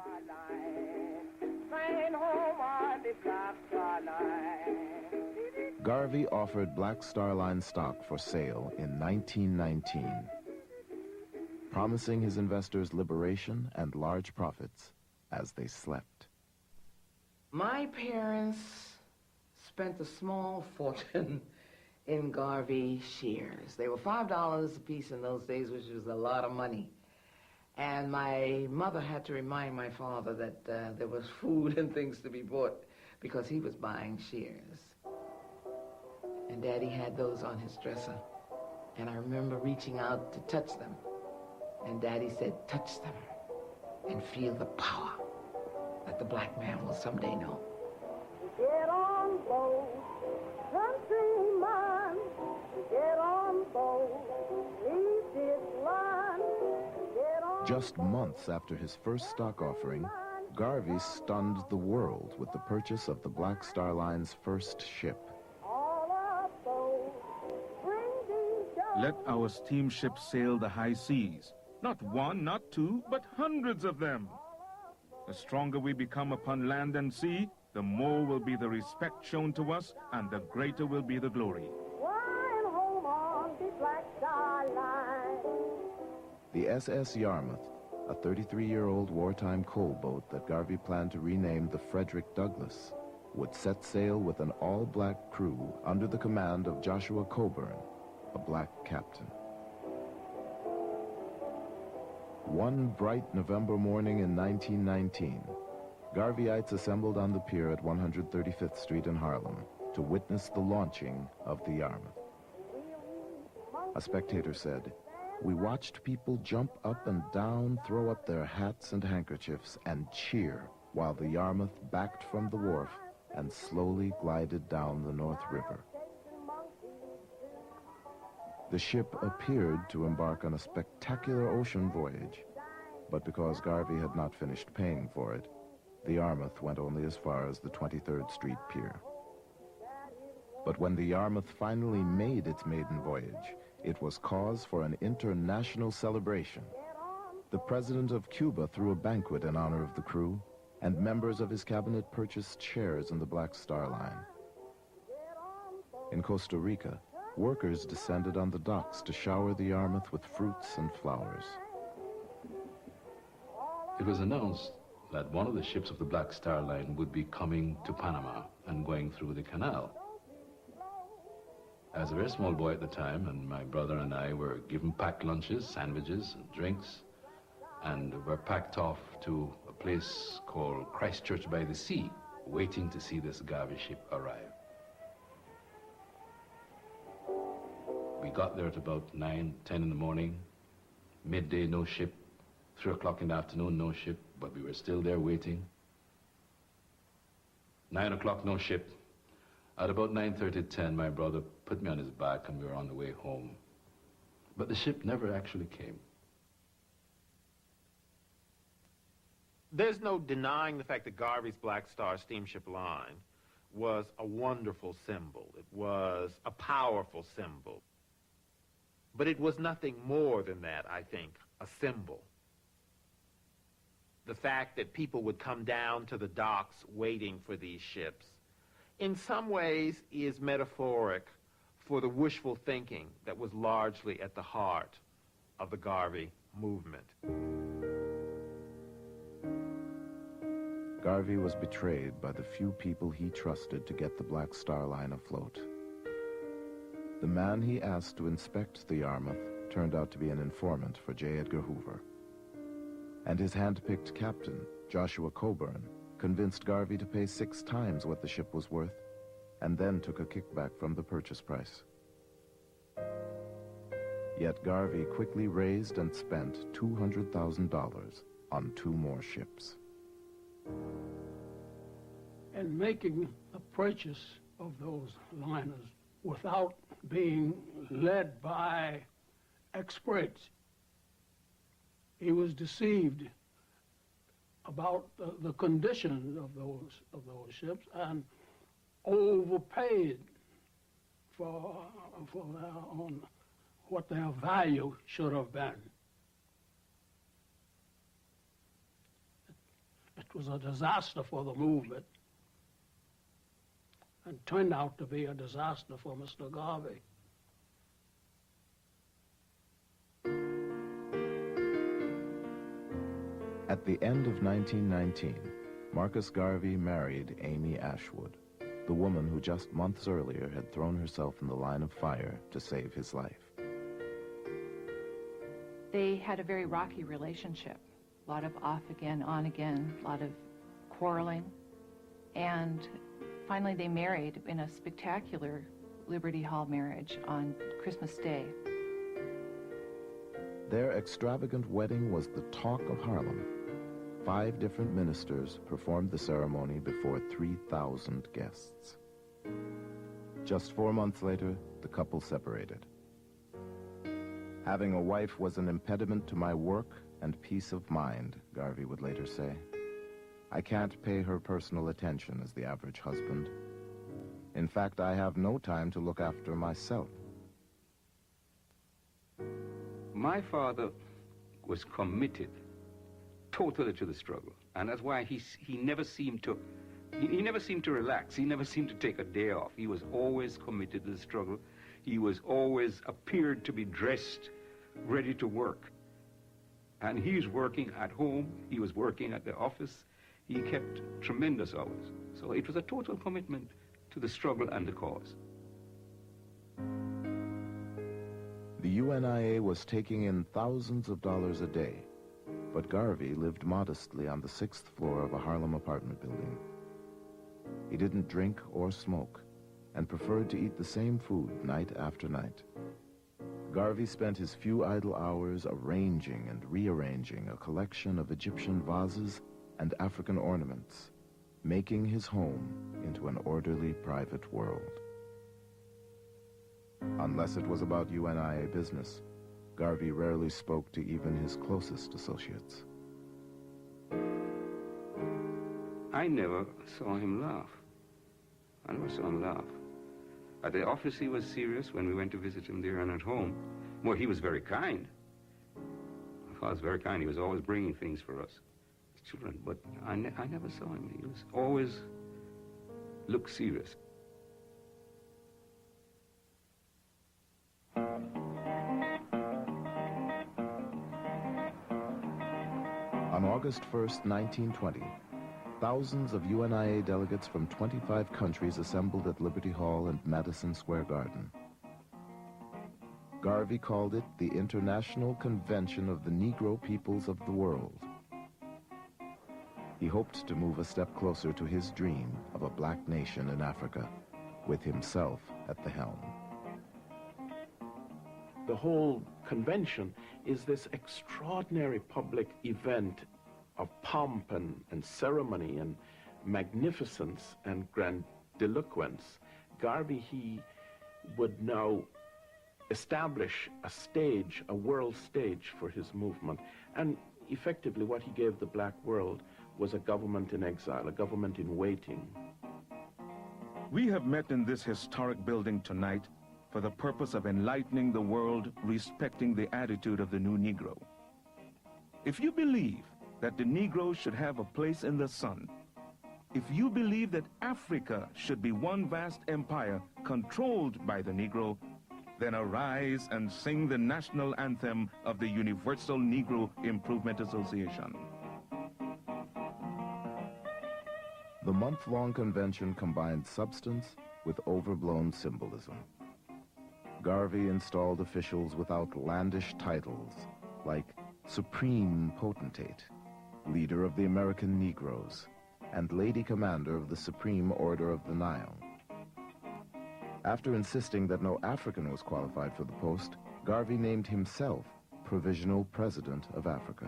Garvey offered Black Star Line stock for sale in 1919, promising his investors liberation and large profits as they slept. My parents spent a small fortune in Garvey shares. They were $5 a piece in those days, which was a lot of money. And my mother had to remind my father that there was food and things to be bought because he was buying shares. And Daddy had those on his dresser. And I remember reaching out to touch them. And Daddy said, touch them and feel the power that the black man will someday know. Get on board, countryman. Get on board, leave this land. Get on. Just months after his first stock offering, Garvey stunned the world with the purchase of the Black Star Line's first ship. Let our steamship sail the high seas. Not one, not two, but hundreds of them. The stronger we become upon land and sea, the more will be the respect shown to us, and the greater will be the glory. Flying home on the Black Star Line. The SS Yarmouth, a 33-year-old wartime coal boat that Garvey planned to rename the Frederick Douglass, would set sail with an all-black crew under the command of Joshua Coburn, a black captain. One bright November morning in 1919, Garveyites assembled on the pier at 135th Street in Harlem to witness the launching of the Yarmouth. A spectator said, "We watched people jump up and down, throw up their hats and handkerchiefs, and cheer while the Yarmouth backed from the wharf and slowly glided down the North River." The ship appeared to embark on a spectacular ocean voyage, but because Garvey had not finished paying for it, the Yarmouth went only as far as the 23rd Street Pier. But when the Yarmouth finally made its maiden voyage, it was cause for an international celebration. The president of Cuba threw a banquet in honor of the crew, and members of his cabinet purchased shares in the Black Star Line. In Costa Rica, workers descended on the docks to shower the Yarmouth with fruits and flowers. It was announced that one of the ships of the Black Star Line would be coming to Panama and going through the canal. I was a very small boy at the time, and my brother and I were given packed lunches, sandwiches, and drinks, and were packed off to a place called Christchurch by the Sea, waiting to see this Garvey ship arrive. We got there at about 9, 10 in the morning. Midday, no ship. 3 o'clock in the afternoon, no ship, but we were still there waiting. 9 o'clock, no ship. At about 9:30, 10, my brother put me on his back and we were on the way home. But the ship never actually came. There's no denying the fact that Garvey's Black Star Steamship Line was a wonderful symbol. It was a powerful symbol. But it was nothing more than that, I think, a symbol. The fact that people would come down to the docks waiting for these ships, in some ways is metaphoric for the wishful thinking that was largely at the heart of the Garvey movement. Garvey was betrayed by the few people he trusted to get the Black Star Line afloat. The man he asked to inspect the Yarmouth turned out to be an informant for J. Edgar Hoover. And his hand-picked captain, Joshua Coburn, convinced Garvey to pay 6 times what the ship was worth, and then took a kickback from the purchase price. Yet Garvey quickly raised and spent $200,000 on 2 more ships. and making the purchase of those liners without being led by experts. He was deceived about the condition of those ships and overpaid for what their value should have been. It was a disaster for the movement and turned out to be a disaster for Mr. Garvey. At the end of 1919, Marcus Garvey married Amy Ashwood, the woman who just months earlier had thrown herself in the line of fire to save his life. They had a very rocky relationship. A lot of off again, on again, a lot of quarreling. And finally they married in a spectacular Liberty Hall marriage on Christmas Day. Their extravagant wedding was the talk of Harlem. 5 different ministers performed the ceremony before 3,000 guests. Just 4 months later, the couple separated. Having a wife was an impediment to my work and peace of mind, Garvey would later say. I can't pay her personal attention as the average husband. In fact, I have no time to look after myself. My father was committed totally to the struggle, and that's why he never seemed to relax. He never seemed to take a day off. He was always committed to the struggle. He was always appeared to be dressed, ready to work. And he was working at home. He was working at the office. He kept tremendous hours. So it was a total commitment to the struggle and the cause. The UNIA was taking in thousands of dollars a day, but Garvey lived modestly on the 6th floor of a Harlem apartment building. He didn't drink or smoke, and preferred to eat the same food night after night. Garvey spent his few idle hours arranging and rearranging a collection of Egyptian vases and African ornaments, making his home into an orderly private world. Unless it was about UNIA business, Garvey rarely spoke to even his closest associates. I never saw him laugh. I never saw him laugh. At the office he was serious when we went to visit him there, and at home, well, he was very kind. My father was very kind. He was always bringing things for us, as children, but I never saw him. He was always looked serious. On August 1st, 1920, thousands of UNIA delegates from 25 countries assembled at Liberty Hall and Madison Square Garden. Garvey called it the International Convention of the Negro Peoples of the World. He hoped to move a step closer to his dream of a black nation in Africa, with himself at the helm. The whole convention is this extraordinary public event of pomp and ceremony and magnificence and grandiloquence. Garvey, he would now establish a stage, a world stage for his movement. And effectively what he gave the black world was a government in exile, a government in waiting. We have met in this historic building tonight for the purpose of enlightening the world respecting the attitude of the new Negro. If you believe that the Negro should have a place in the sun, if you believe that Africa should be one vast empire controlled by the Negro, then arise and sing the national anthem of the Universal Negro Improvement Association. The month-long convention combined substance with overblown symbolism. Garvey installed officials with outlandish titles like Supreme Potentate, Leader of the American Negroes, and Lady Commander of the Supreme Order of the Nile. After insisting that no African was qualified for the post, Garvey named himself Provisional President of Africa.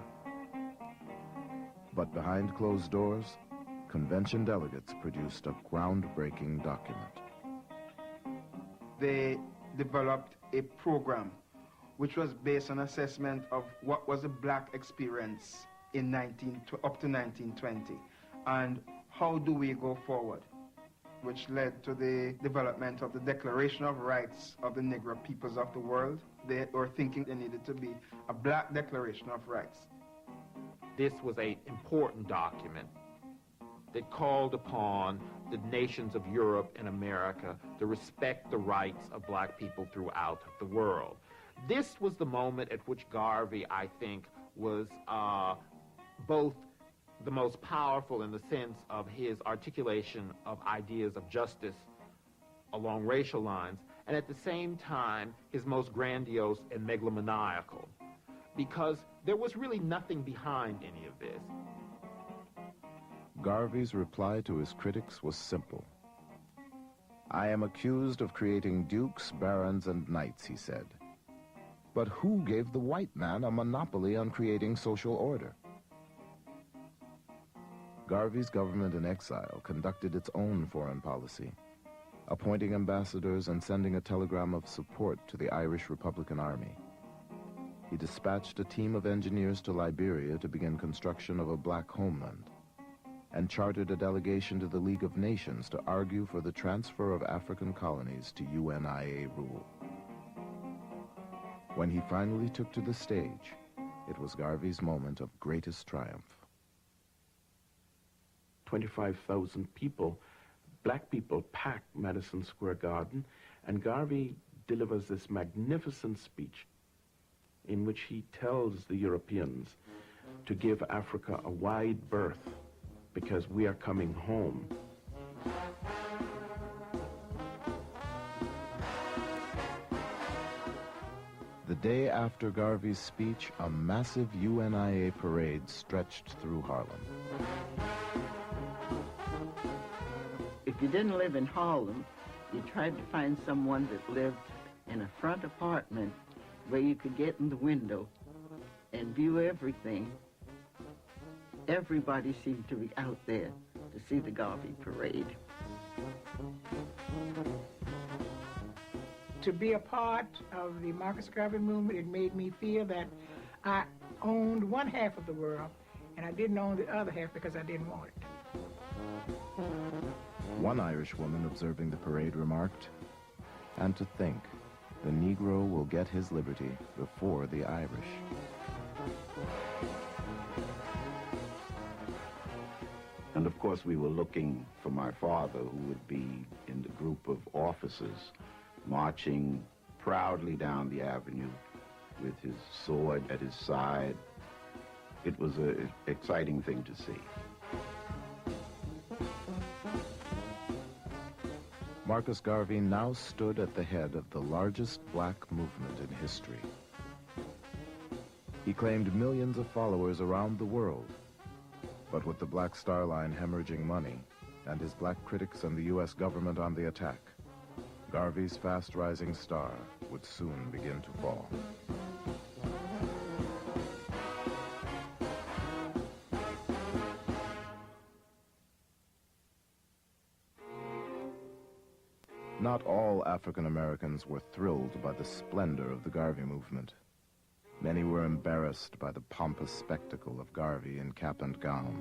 But behind closed doors, convention delegates produced a groundbreaking document. They developed a program which was based on assessment of what was the black experience in up to 1920 and how do we go forward, which led to the development of the Declaration of Rights of the Negro Peoples of the World. They were thinking there needed to be a black Declaration of Rights. This was an important document that called upon the nations of Europe and America to respect the rights of black people throughout the world. This was the moment at which Garvey, I think, was both the most powerful in the sense of his articulation of ideas of justice along racial lines, and at the same time, his most grandiose and megalomaniacal, because there was really nothing behind any of this. Garvey's reply to his critics was simple. "I am accused of creating dukes, barons, and knights," he said. "But who gave the white man a monopoly on creating social order?" Garvey's government in exile conducted its own foreign policy, appointing ambassadors and sending a telegram of support to the Irish Republican Army. He dispatched a team of engineers to Liberia to begin construction of a black homeland, and chartered a delegation to the League of Nations to argue for the transfer of African colonies to UNIA rule. When he finally took to the stage, it was Garvey's moment of greatest triumph. 25,000 people, black people, packed Madison Square Garden, and Garvey delivers this magnificent speech in which he tells the Europeans to give Africa a wide berth because we are coming home. The day after Garvey's speech, a massive UNIA parade stretched through Harlem. If you didn't live in Harlem, you tried to find someone that lived in a front apartment where you could get in the window and view everything. Everybody seemed to be out there to see the Garvey parade. To be a part of the Marcus Garvey movement, it made me feel that I owned one half of the world and I didn't own the other half because I didn't want it. One Irish woman observing the parade remarked, "And to think, the Negro will get his liberty before the Irish." And of course we were looking for my father, who would be in the group of officers marching proudly down the avenue with his sword at his side. It was an exciting thing to see. Marcus Garvey now stood at the head of the largest black movement in history. He claimed millions of followers around the world. But with the Black Star Line hemorrhaging money and his black critics and the U.S. government on the attack, Garvey's fast-rising star would soon begin to fall. Not all African Americans were thrilled by the splendor of the Garvey movement. Many were embarrassed by the pompous spectacle of Garvey in cap and gown.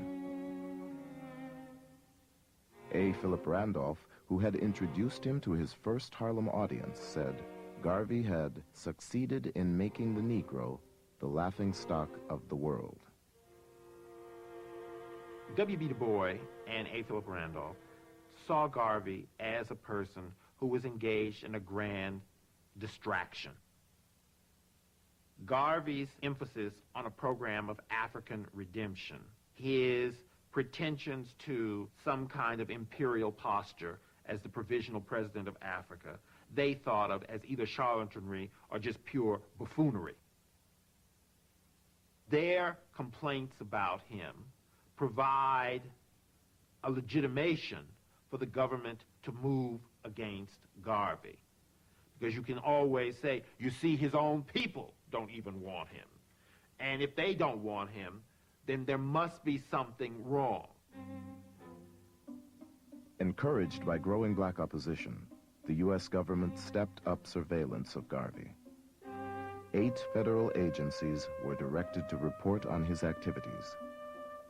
A. Philip Randolph, who had introduced him to his first Harlem audience, said Garvey had succeeded in making the Negro the laughingstock of the world. W.B. Du Bois and A. Philip Randolph saw Garvey as a person who was engaged in a grand distraction. Garvey's emphasis on a program of African redemption, his pretensions to some kind of imperial posture as the provisional president of Africa, they thought of as either charlatanry or just pure buffoonery. Their complaints about him provide a legitimation for the government to move against Garvey. Because you can always say, you see, his own people don't even want him. And if they don't want him, then there must be something wrong. Encouraged by growing black opposition, the U.S. government stepped up surveillance of Garvey. 8 federal agencies were directed to report on his activities,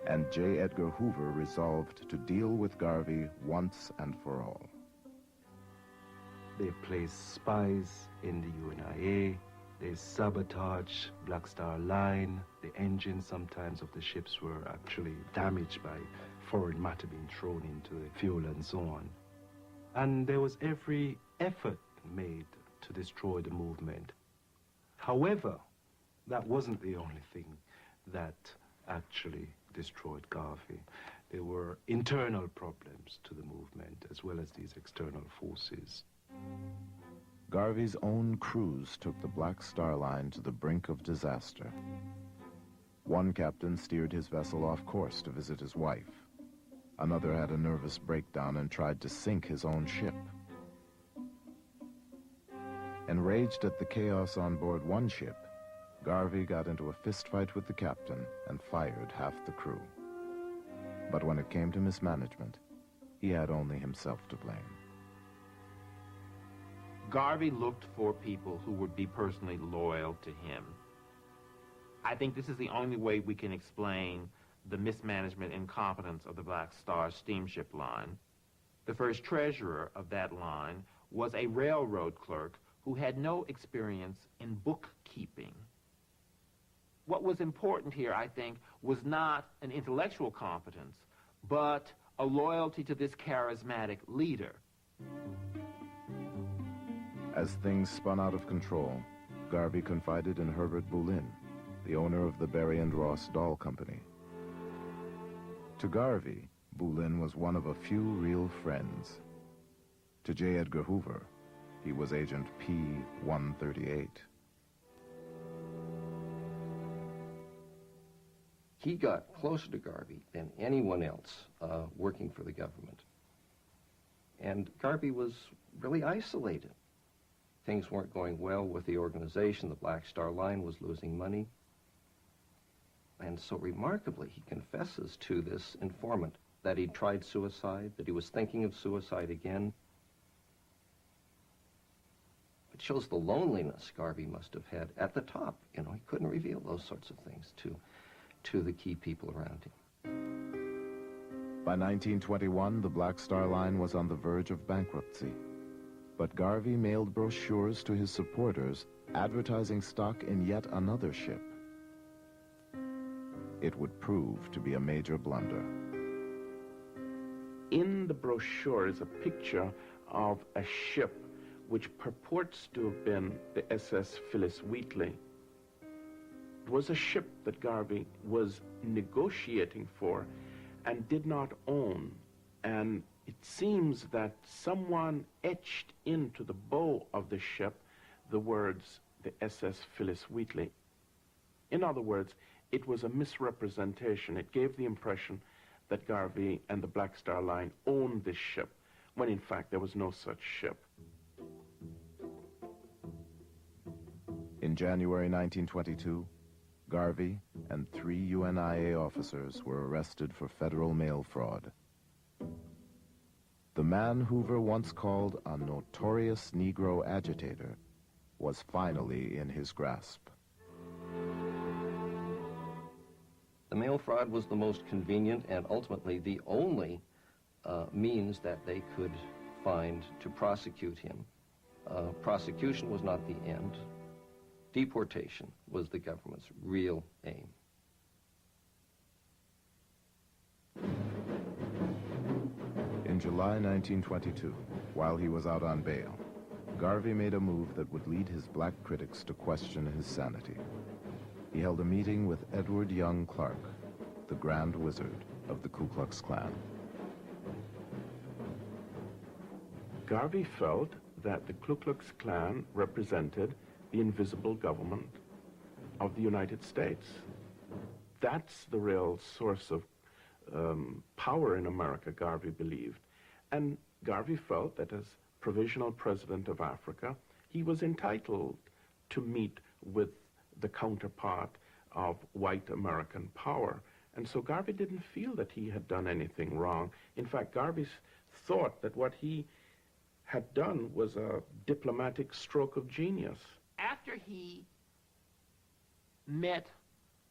and J. Edgar Hoover resolved to deal with Garvey once and for all. They placed spies in the UNIA. They sabotaged Black Star Line. The engines sometimes of the ships were actually damaged by foreign matter being thrown into the fuel and so on. And there was every effort made to destroy the movement. However, that wasn't the only thing that actually destroyed Garvey. There were internal problems to the movement as well as these external forces. Garvey's own crews took the Black Star Line to the brink of disaster. One captain steered his vessel off course to visit his wife. Another had a nervous breakdown and tried to sink his own ship. Enraged at the chaos on board one ship, Garvey got into a fistfight with the captain and fired half the crew. But when it came to mismanagement, he had only himself to blame. Garvey looked for people who would be personally loyal to him. I think this is the only way we can explain the mismanagement and incompetence of the Black Star steamship line. The first treasurer of that line was a railroad clerk who had no experience in bookkeeping. What was important here, I think, was not an intellectual competence, but a loyalty to this charismatic leader. As things spun out of control, Garvey confided in Herbert Boulin, the owner of the Berry and Ross Doll Company. To Garvey, Boulin was one of a few real friends. To J. Edgar Hoover, he was Agent P-138. He got closer to Garvey than anyone else working for the government. And Garvey was really isolated. Things weren't going well with the organization. The Black Star Line was losing money. And so remarkably, he confesses to this informant that he'd tried suicide, that he was thinking of suicide again. It shows the loneliness Garvey must have had at the top. You know, he couldn't reveal those sorts of things to the key people around him. By 1921, the Black Star Line was on the verge of bankruptcy. But Garvey mailed brochures to his supporters advertising stock in yet another ship. It would prove to be a major blunder. In the brochure is a picture of a ship which purports to have been the SS Phyllis Wheatley. It was a ship that Garvey was negotiating for and did not own, and it seems that someone etched into the bow of the ship the words, the SS Phyllis Wheatley. In other words, it was a misrepresentation. It gave the impression that Garvey and the Black Star Line owned this ship, when in fact there was no such ship. In January 1922, Garvey and 3 UNIA officers were arrested for federal mail fraud. The man Hoover once called a notorious Negro agitator was finally in his grasp. The mail fraud was the most convenient and ultimately the only means that they could find to prosecute him. Prosecution was not the end. Deportation was the government's real aim. In July 1922, while he was out on bail, Garvey made a move that would lead his black critics to question his sanity. He held a meeting with Edward Young Clark, the Grand Wizard of the Ku Klux Klan. Garvey felt that the Ku Klux Klan represented the invisible government of the United States. That's the real source of power in America, Garvey believed. And Garvey felt that as provisional president of Africa, he was entitled to meet with the counterpart of white American power. And so Garvey didn't feel that he had done anything wrong. In fact, Garvey thought that what he had done was a diplomatic stroke of genius. After he met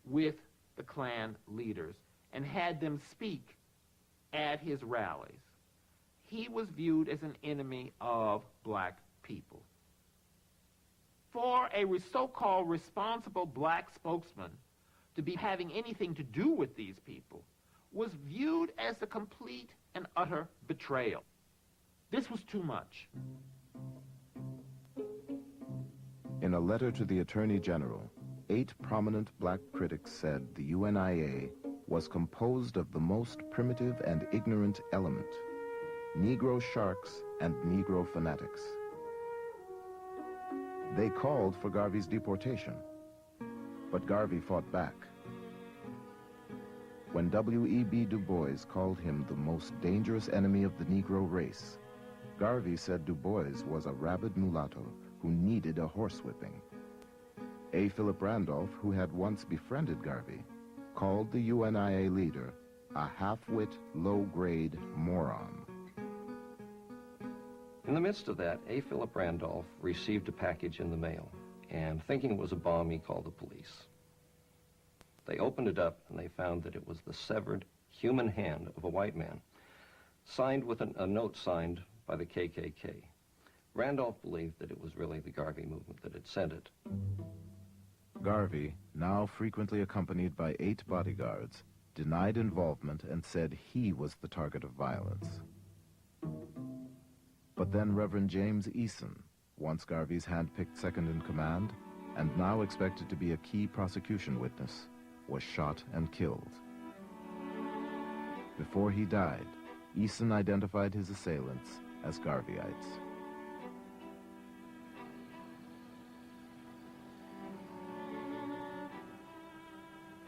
with the Klan leaders and had them speak at his rallies, he was viewed as an enemy of black people. For a so-called responsible black spokesman to be having anything to do with these people was viewed as a complete and utter betrayal. This was too much. In a letter to the Attorney General, 8 prominent black critics said the UNIA was composed of the most primitive and ignorant element, Negro sharks and Negro fanatics. They called for Garvey's deportation, but Garvey fought back. When W.E.B. Du Bois called him the most dangerous enemy of the Negro race, Garvey said Du Bois was a rabid mulatto who needed a horsewhipping. A. Philip Randolph, who had once befriended Garvey, called the UNIA leader a half-wit, low-grade moron. In the midst of that, A. Philip Randolph received a package in the mail, and thinking it was a bomb, he called the police. They opened it up, and they found that it was the severed human hand of a white man, signed with a note signed by the KKK. Randolph believed that it was really the Garvey movement that had sent it. Garvey, now frequently accompanied by 8 bodyguards, denied involvement and said he was the target of violence. But then Reverend James Eason, once Garvey's hand-picked second-in-command, and now expected to be a key prosecution witness, was shot and killed. Before he died, Eason identified his assailants as Garveyites.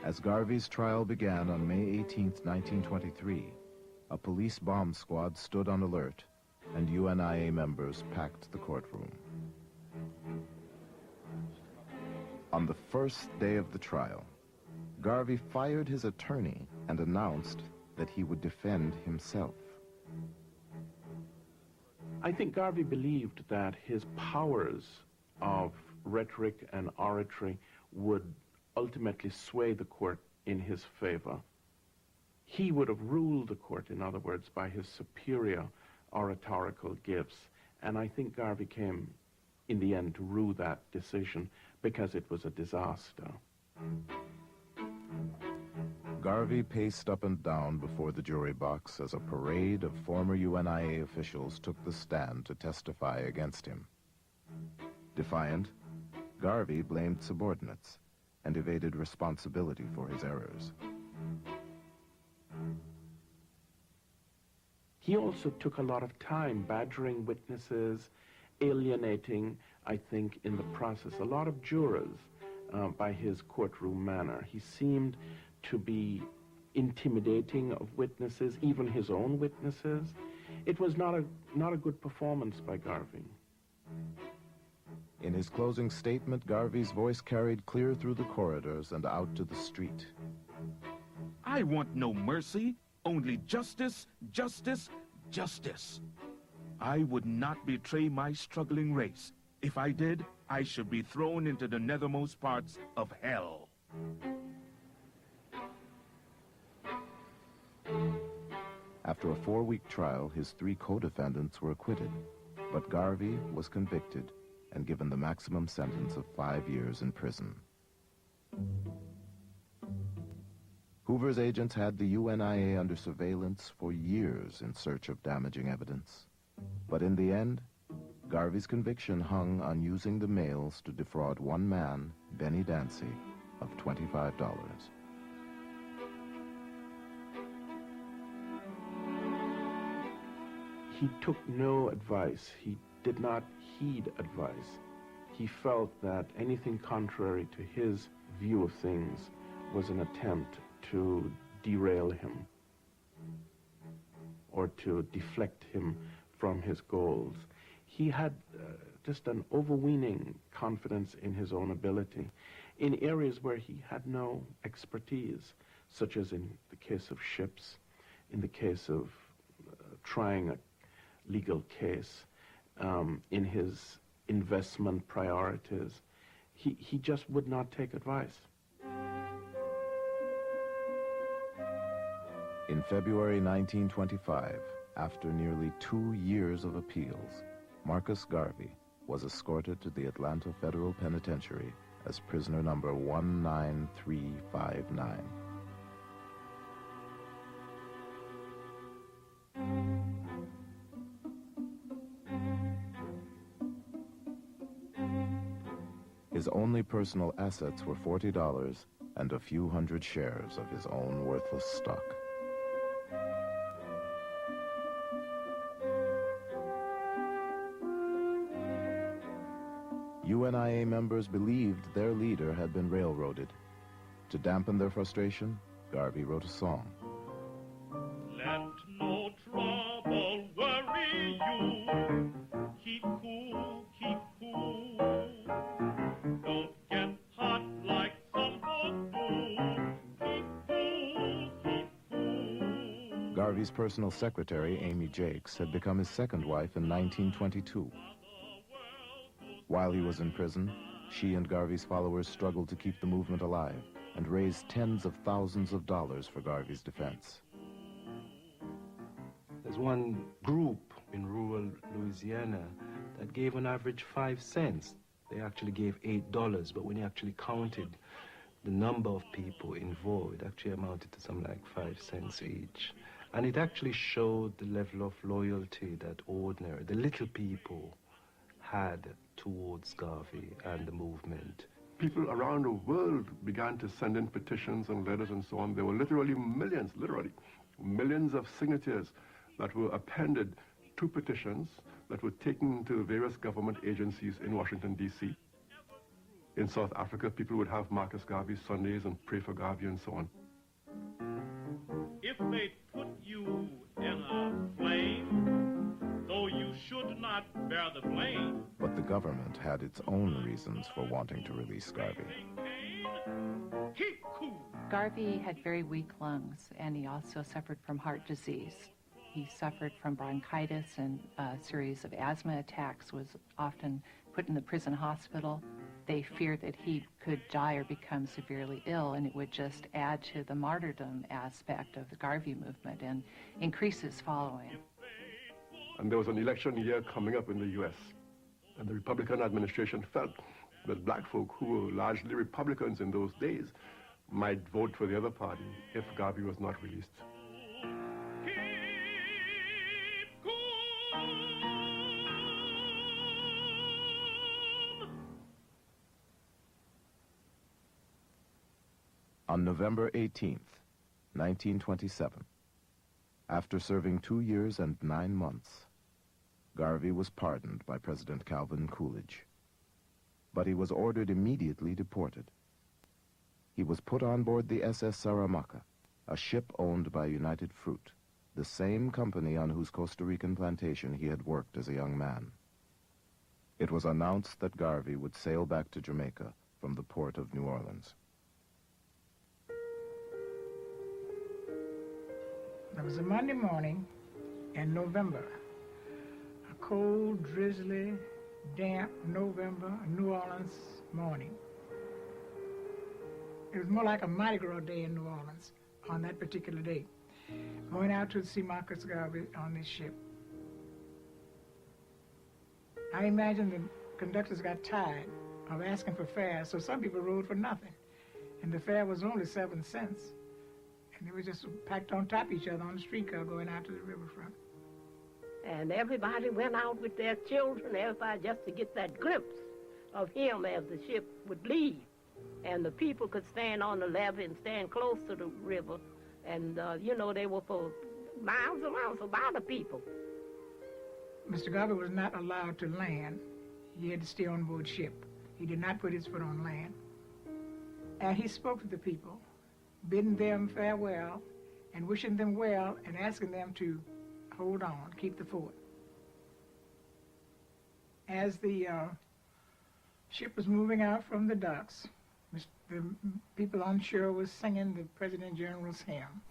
As Garvey's trial began on May 18, 1923, a police bomb squad stood on alert, and UNIA members packed the courtroom. On the first day of the trial, Garvey fired his attorney and announced that he would defend himself. I think Garvey believed that his powers of rhetoric and oratory would ultimately sway the court in his favor. He would have ruled the court, in other words, by his superior oratorical gifts. And I think Garvey came, in the end, to rue that decision because it was a disaster. Garvey paced up and down before the jury box as a parade of former UNIA officials took the stand to testify against him. Defiant, Garvey blamed subordinates and evaded responsibility for his errors. He also took a lot of time badgering witnesses, alienating, I think, in the process, a lot of jurors by his courtroom manner. He seemed to be intimidating of witnesses, even his own witnesses. It was not a good performance by Garvey. In his closing statement, Garvey's voice carried clear through the corridors and out to the street. I want no mercy, only justice, justice, justice. I would not betray my struggling race. If I did, I should be thrown into the nethermost parts of hell. After a 4-week trial, his 3 co-defendants were acquitted, but Garvey was convicted and given the maximum sentence of 5 years in prison. Hoover's agents had the UNIA under surveillance for years in search of damaging evidence. But in the end, Garvey's conviction hung on using the mails to defraud one man, Benny Dancy, of $25. He took no advice. He did not heed advice. He felt that anything contrary to his view of things was an attempt to derail him or to deflect him from his goals. He had just an overweening confidence in his own ability in areas where he had no expertise, such as in the case of ships, in the case of trying a legal case, in his investment priorities, he just would not take advice. In February 1925, after nearly 2 years of appeals, Marcus Garvey was escorted to the Atlanta Federal Penitentiary as prisoner number 19359. His only personal assets were $40 and a few hundred shares of his own worthless stock. UNIA members believed their leader had been railroaded. To dampen their frustration, Garvey wrote a song. Let no trouble worry you. Keep cool, keep cool. Don't get hot like some folks do. Keep cool, keep cool. Garvey's personal secretary, Amy Jakes, had become his second wife in 1922. While he was in prison, she and Garvey's followers struggled to keep the movement alive and raised tens of thousands of dollars for Garvey's defense. There's one group in rural Louisiana that gave an average 5 cents. They actually gave $8, but when you actually counted the number of people involved, it actually amounted to something like 5 cents each. And it actually showed the level of loyalty that the little people had towards Garvey and the movement. People around the world began to send in petitions and letters and so on. There were literally millions of signatures that were appended to petitions that were taken to the various government agencies in Washington, D.C. In South Africa, people would have Marcus Garvey Sundays and pray for Garvey and so on. If they put you in a flame, though you should not bear the blame. But the government had its own reasons for wanting to release Garvey. Keep cool. Garvey had very weak lungs, and he also suffered from heart disease. He suffered from bronchitis, and a series of asthma attacks, was often put in the prison hospital. They feared that he could die or become severely ill, and it would just add to the martyrdom aspect of the Garvey movement and increase his following. And there was an election year coming up in the U.S., and the Republican administration felt that black folk, who were largely Republicans in those days, might vote for the other party if Garvey was not released. On November 18th, 1927, after serving 2 years and 9 months, Garvey was pardoned by President Calvin Coolidge. But he was ordered immediately deported. He was put on board the SS Saramacca, a ship owned by United Fruit, the same company on whose Costa Rican plantation he had worked as a young man. It was announced that Garvey would sail back to Jamaica from the port of New Orleans. It was a Monday morning in November, a cold, drizzly, damp November New Orleans morning. It was more like a Mardi Gras day in New Orleans on that particular day. Going out to see Marcus Garvey on this ship. I imagine the conductors got tired of asking for fares, so some people rode for nothing. And the fare was only 7 cents. And they were just packed on top of each other on the streetcar going out to the riverfront. And everybody went out with their children, everybody just to get that glimpse of him as the ship would leave. And the people could stand on the levee and stand close to the river. And, you know, they were for miles and miles, a lot of people. Mr. Garvey was not allowed to land. He had to stay on board ship. He did not put his foot on land. And he spoke to the people, bidding them farewell and wishing them well and asking them to hold on, keep the fort. As the ship was moving out from the docks, the people on shore was singing the President General's hymn.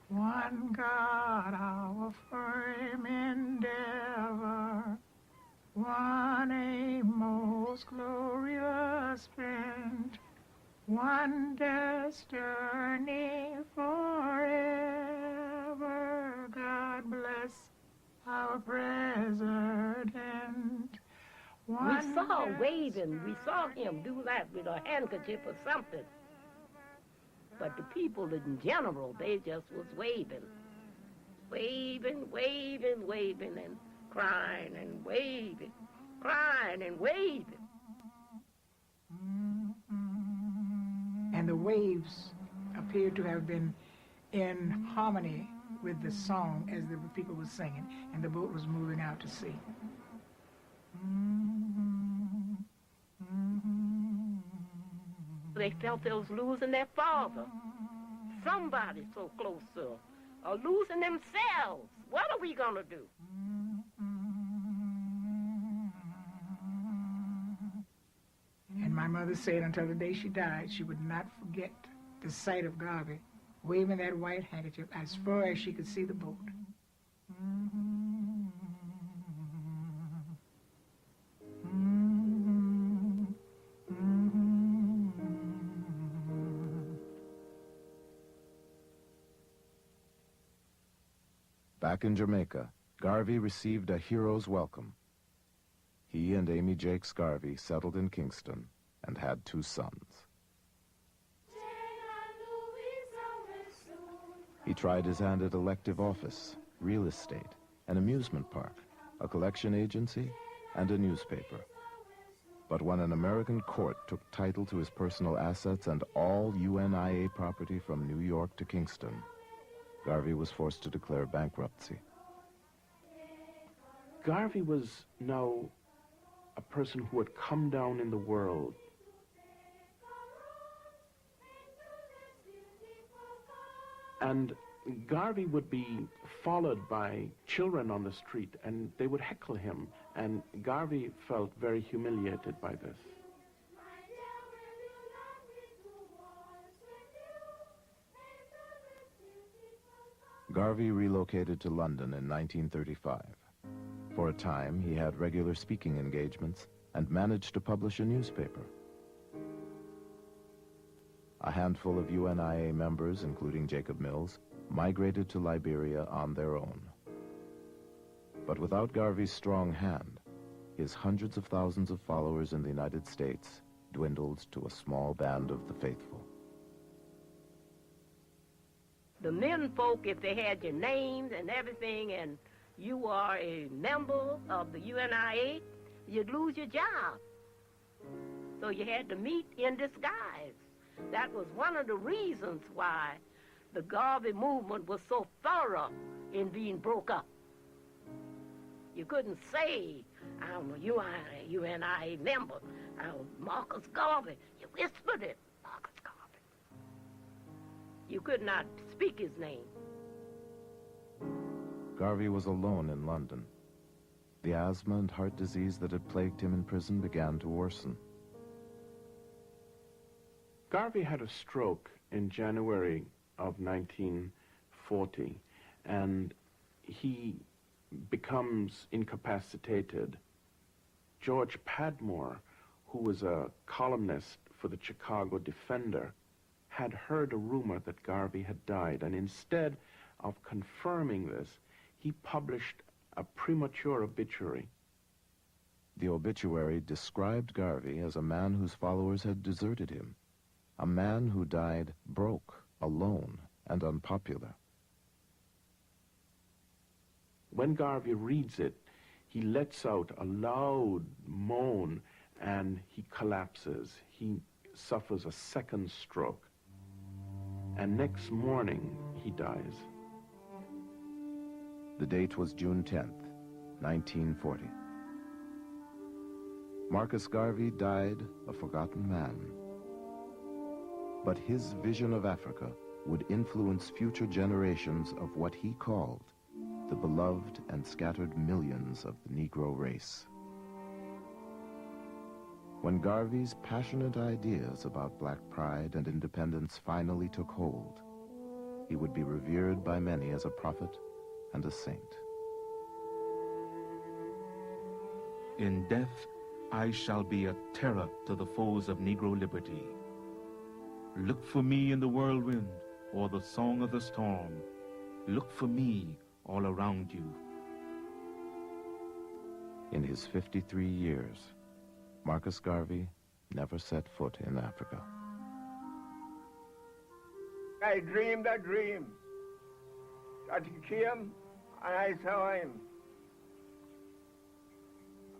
One God, our firm endeavor, one aim most glorious spent, one destiny forever. God bless our president. We One saw waving. We saw him do that with a handkerchief or something. But the people in general, they just was waving. Waving, waving, waving, and crying and waving, crying and waving. And the waves appeared to have been in harmony with the song as the people were singing, and the boat was moving out to sea. They felt they was losing their father. Somebody so close to them. Or losing themselves. What are we going to do? And my mother said until the day she died, she would not forget the sight of Garvey waving that white handkerchief as far as she could see the boat. Back in Jamaica, Garvey received a hero's welcome. He and Amy Jakes Garvey settled in Kingston and had 2 sons. He tried his hand at elective office, real estate, an amusement park, a collection agency, and a newspaper. But when an American court took title to his personal assets and all UNIA property from New York to Kingston, Garvey was forced to declare bankruptcy. Garvey was now a person who had come down in the world. And Garvey would be followed by children on the street, and they would heckle him, and Garvey felt very humiliated by this. Garvey relocated to London in 1935. For a time, he had regular speaking engagements and managed to publish a newspaper. A handful of UNIA members, including Jacob Mills, migrated to Liberia on their own. But without Garvey's strong hand, his hundreds of thousands of followers in the United States dwindled to a small band of the faithful. The men folk, if they had your names and everything, and you are a member of the UNIA, you'd lose your job. So you had to meet in disguise. That was one of the reasons why the Garvey movement was so thorough in being broke up. You couldn't say, I'm a UNIA member. I'm Marcus Garvey. You whispered it, Marcus Garvey. You could not speak his name. Garvey was alone in London. The asthma and heart disease that had plagued him in prison began to worsen. Garvey had a stroke in January of 1940, and he becomes incapacitated. George Padmore, who was a columnist for the Chicago Defender, had heard a rumor that Garvey had died, and instead of confirming this, he published a premature obituary. The obituary described Garvey as a man whose followers had deserted him, a man who died broke, alone, and unpopular. When Garvey reads it, he lets out a loud moan and he collapses. He suffers a second stroke. And next morning, he dies. The date was June 10th, 1940. Marcus Garvey died a forgotten man. But his vision of Africa would influence future generations of what he called the beloved and scattered millions of the Negro race. When Garvey's passionate ideas about black pride and independence finally took hold, he would be revered by many as a prophet and a saint. In death, I shall be a terror to the foes of Negro liberty. Look for me in the whirlwind or the song of the storm. Look for me all around you. In his 53 years, Marcus Garvey never set foot in Africa. I dreamed a dream that he came and I saw him.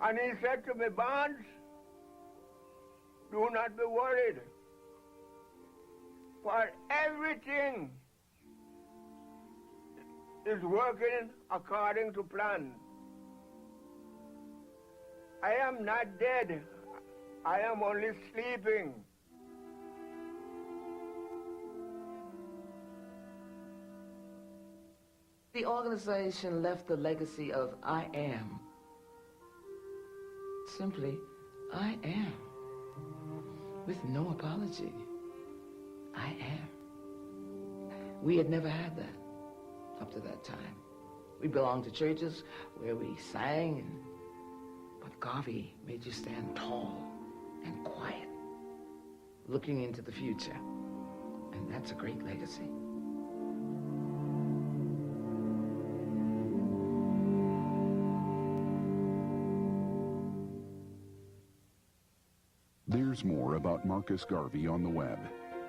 And he said to me, Barnes, do not be worried, for everything is working according to plan. I am not dead. I am only sleeping. The organization left the legacy of I am. Simply, I am. With no apology. I am. We had never had that up to that time. We belonged to churches where we sang, but Garvey made you stand tall and quiet, looking into the future. And that's a great legacy. There's more about Marcus Garvey on the web.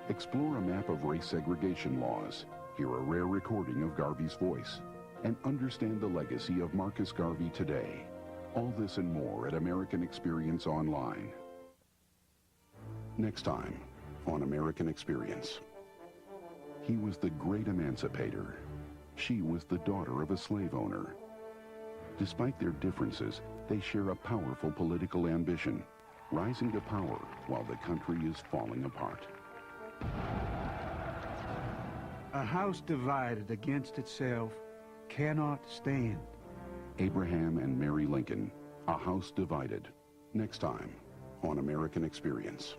Explore a map of race segregation laws, hear a rare recording of Garvey's voice, and understand the legacy of Marcus Garvey today. All this and more at American Experience Online. Next time on American Experience. He was the great emancipator. She was the daughter of a slave owner. Despite their differences, they share a powerful political ambition, rising to power while the country is falling apart. A house divided against itself cannot stand. Abraham and Mary Lincoln, A House Divided. Next time on American Experience.